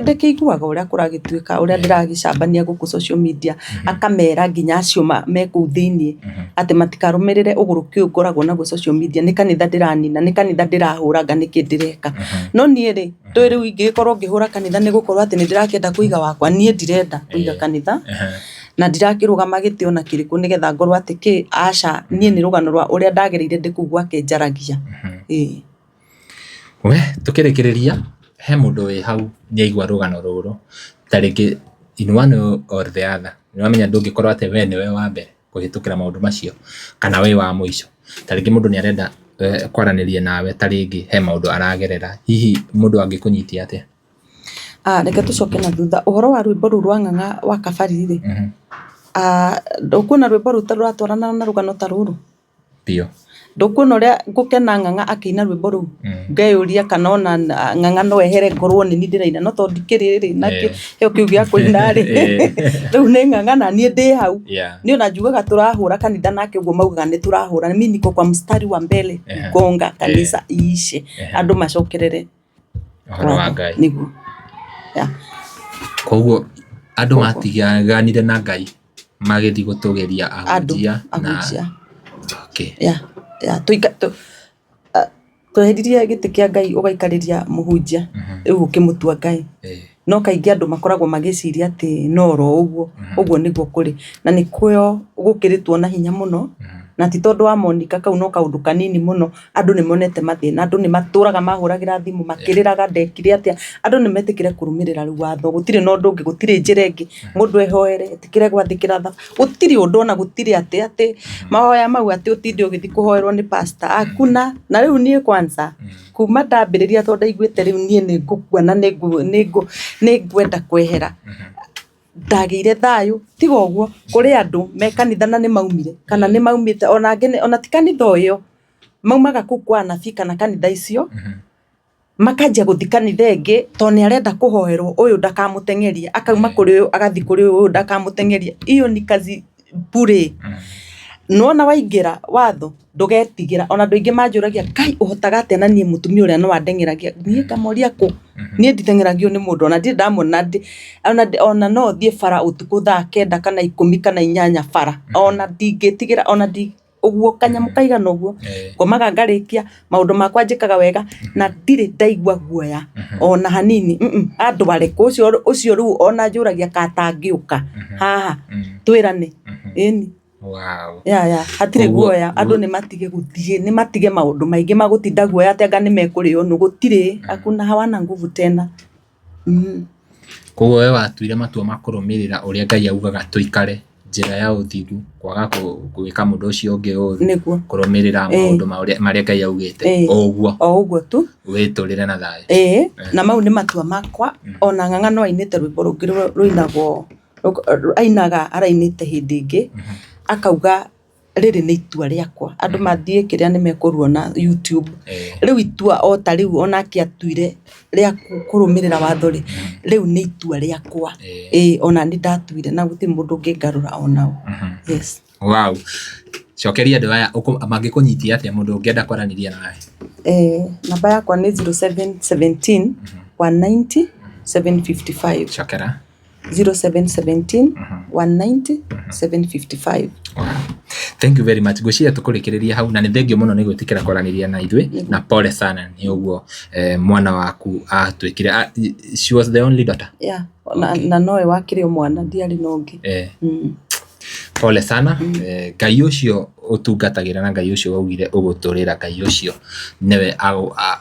ndĩkĩiguaga ũrĩa kũragĩtuĩka ũrĩa ndĩragĩcambania gũkũ social media akamera nginya acio me kũu thĩinĩ atĩ matikarũmĩrĩre ũgũrũki ũyũ ngoragwo naguo social media nĩ kanitha ndĩranina nĩ kanitha ndĩrahũranga nĩkĩ ndĩreka no niĩ rĩ ndũĩ rĩu ingĩkorwo ngĩhũra kanitha nĩ gũkorwo atĩ nĩ ndĩrakĩenda kũiga wakwa niĩ ndirenda kũiga kanitha na ndirakĩrũgama gĩtĩ ona kĩrĩkũ nĩgetha ngorwo atĩ aca niĩ nĩ rũgano rwa ũrĩa ndagereire ndĩkũu gwake njaragia we tũkĩrĩkĩrĩria he mũndũ wĩ hau nĩaigua rũgano rũrũ tarĩngĩ in one or the other nĩwamenya ndũngĩkorwo atĩ we nĩwe wa mbere kũhĩtũkĩra maũndũ macio kana we wa mũico tarĩngĩ mũndũ nĩ arenda kwaranĩria nawe tarĩngĩ he maũndũ aragerera hihi mũndũ angĩkũnyitia atĩa reke tũcoke na thutha ũhoro wa rwĩmbo rũu rwa Ng'ang'a wa Kabari rĩ ndũkuona rwĩmbo rũu ta rũratwarana na rũgano ta rũrũ biũ ndũkuona ũrĩa ngũkena Ng'ang'a akĩina rwĩmbo rũu ngeyũria kana ona Ng'ang'a no ehere ngorwo nĩ niĩ ndĩraina no tondũ ndikĩrĩ rĩ nakĩo kĩu gĩa kũina rĩ rĩu nĩ Ng'ang'a na niĩ ndĩ hau nĩ ona njugaga tũrahũra kanitha nake ũguo maugaga nĩ tũrahũra mimi niko kwa mstari wa mbele kugonga kanisa iishe andũ macokerere ũhoro wa Ngai nĩguo koguo andũ matiganire na Ngai magĩthiĩ gũtũgeria ahunjia na tweheririe gĩtĩ kĩa Ngai ũgaikarĩria mũhunjia rĩu ũkĩmũtua Ngai no kaingĩ andũ makoragwo magĩciria atĩ no ro ũguo nĩguo kũrĩ na nĩ kuo gũkĩrĩtwo na hinya mũno na ti tondũ wa Monica kau no kaũndũ kanini mũno andũ nĩ monete mathĩna andũ nĩ matũraga mahũragĩra thimũ makĩrĩraga ndekire atĩa andũ nĩ metĩkire kũrũmĩrĩra rĩu watho gũtirĩ na ũndũ ũngĩ gũtirĩ njĩra ĩngĩ mũndũ ehoere etikire gwathĩkĩra tha gũtirĩ ũndũ ona gũtirĩ atĩ mahoya mau atĩ ũtinde ũgĩthiĩ kũhoerwo nĩ pastor akuna na rĩu niĩ kwanza kuma ndambĩrĩria tondũ ndaiguĩte rĩu niĩ nĩ ngũkua na nĩ ngwenda kwehera ndagĩire thayũ tiga ũguo kũrĩ andũ me kanitha na nĩ maumire kana nĩ maumĩte ona ti kanitha ũyũ maumaga kũu kwa anabii kana kanitha icio makanjia gũthi kanitha ĩngĩ tondũ nĩ arenda kũhoerwo ũyũ ndakamũteng'erie akauma kũrĩ ũyũ agathi kũrĩ ũyũ ndakamũteng'erie iyo ni kazi bure nona waingĩra watho ndũgetigĩra ona andũ aingĩ manjũragia Ngai ũhotaga atĩa na niĩ mũtumia ũrĩa no wandeng'eragia niĩ ngamoria kũ niĩ nditeng'eragio nĩ mũndũ ona ndirĩ ndamona ona no thiĩ bara ũtukũ thaa 9 kana 10 kana 8 bara ona ndingĩtigĩra ona ũguo kanyamũ kaigana ũguo ngomaga ngarĩkia maũndũ makwa njĩkaga wega na ndirĩ ndaigua guoya ona hanini andũ bareko ũcio rĩu ona njũragia katangĩũka haha twĩrane ĩni wow hatirĩ guoya andũ nĩ matige gũthiĩ nĩ matige maũndũ maingĩ magũtinda guoya atĩ anga nĩ mekũrĩo nũ gũtirĩ hakuna hawana nguvu tena koguo we watuire matua makũrũmĩrĩra ũrĩa Ngai augaga tũikare njĩra ya ũthiru kwaga gwĩka mũndũ ũcio ũngĩ ũũru kũrũmĩrĩra maũndũ marĩa Ngai augĩte o ũguo tu wĩtũrĩre na thayũ na mau nĩ matua makwa ona Ng'ang'a no ainĩte rwĩmbo rũngĩ rũinagwo ainaga arainĩte hĩndĩ ĩngĩ akauga rĩrĩ nĩ itua rĩakwa andũ mathiĩ kĩrĩa nĩ mekũruona YouTube rĩu itua o ta rĩu onake atuire rĩa kũrũmĩrĩra watho rĩu nĩ itua rĩakwa ona nĩ ndatuire na gũtirĩ mũndũ ũngĩngarũra onao yes wow cokeria andũ aya mangĩkũnyitia atĩa mũndũ ũngĩenda kwaranĩria nawe namba yakwa nĩ 0717 190 755 cokera 0717 190 755 Thank you very much. Gwĩciria tũkũrĩkĩrĩria hau na nĩ thengio mũno nĩ gwĩtĩkĩra kwaranĩria na ithuĩ na pole sana nĩ ũguo mwana waku atwĩkire. She was the only daughter. Yeah. Na nowe wakĩrĩ mwana ndiarĩ na ũngĩ. Pole sana. Ngai ũcio ũtungatagĩra na Ngai ũcio waugire ũgũtũrĩra, Ngai ũcio nĩwe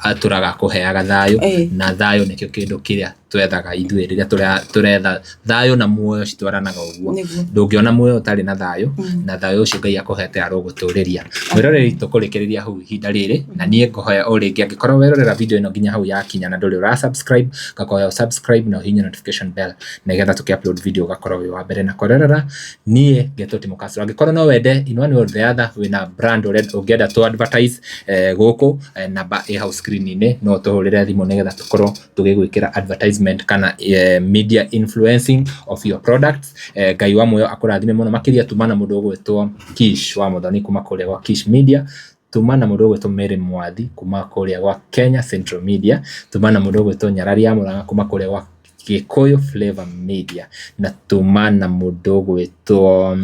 atũraga kũheaga thayũ na thayũ nĩkĩo kĩndũ kĩrĩa twethaga ithuĩ rĩrĩa tũretha thayũ na muoyo citwaranaga ũguo. Ndũngĩona muoyo ũtarĩ na thayũ na thayũ ũcio Ngai akũhete arogũtũrĩria. Mwĩroreri tũkũrĩkĩrĩria hau ihinda rĩrĩ na niĩ ngũhoya o rĩngĩ angĩkorwo werorera video ĩno nginya hau yakinya na ndũrĩ ũra-subscribe, ngakũhoya subscribe na ũhihinye notification bell nĩgetha tũkĩ-upload video ũgakorwo wĩ wa mbere na kũrerera. Niĩ Ngetũ Timo Castro. Angĩkorwo no wende in one way or the other wĩna brand ũngĩenda to advertise gũkũ namba ĩ hau screen-inĩ no tũhũrĩre thimũ nĩgetha tũkorwo tũgĩgwĩkĩra advertisement kana media influencing of your products. Ngai wa muoyo akũrathime mũno makĩria. Tuma na mũndũ ũgwĩtwo Kish wa Mũthoni kuma kũrĩa gwa Kish Media. Tuma na mũndũ ũgwĩtwo Mary Mwathi kuma kũrĩa gwa Kenya Central Media. Tuma na mũndũ ũgwĩtwo Nyarari ya Mũrang'a kuma kũrĩa gwa Gĩkũyũ Flavor Media. Na tuma na mũndũ ũgwĩtwo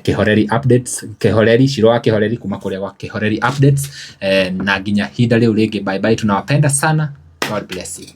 Kĩhoreri Updates, Kĩhoreri Shiro wa Kĩhoreri kuma kũrĩa gwa Kĩhoreri Updates. Na nginya hinda rĩu rĩngĩ, bye bye, tunawapenda sana. God bless you.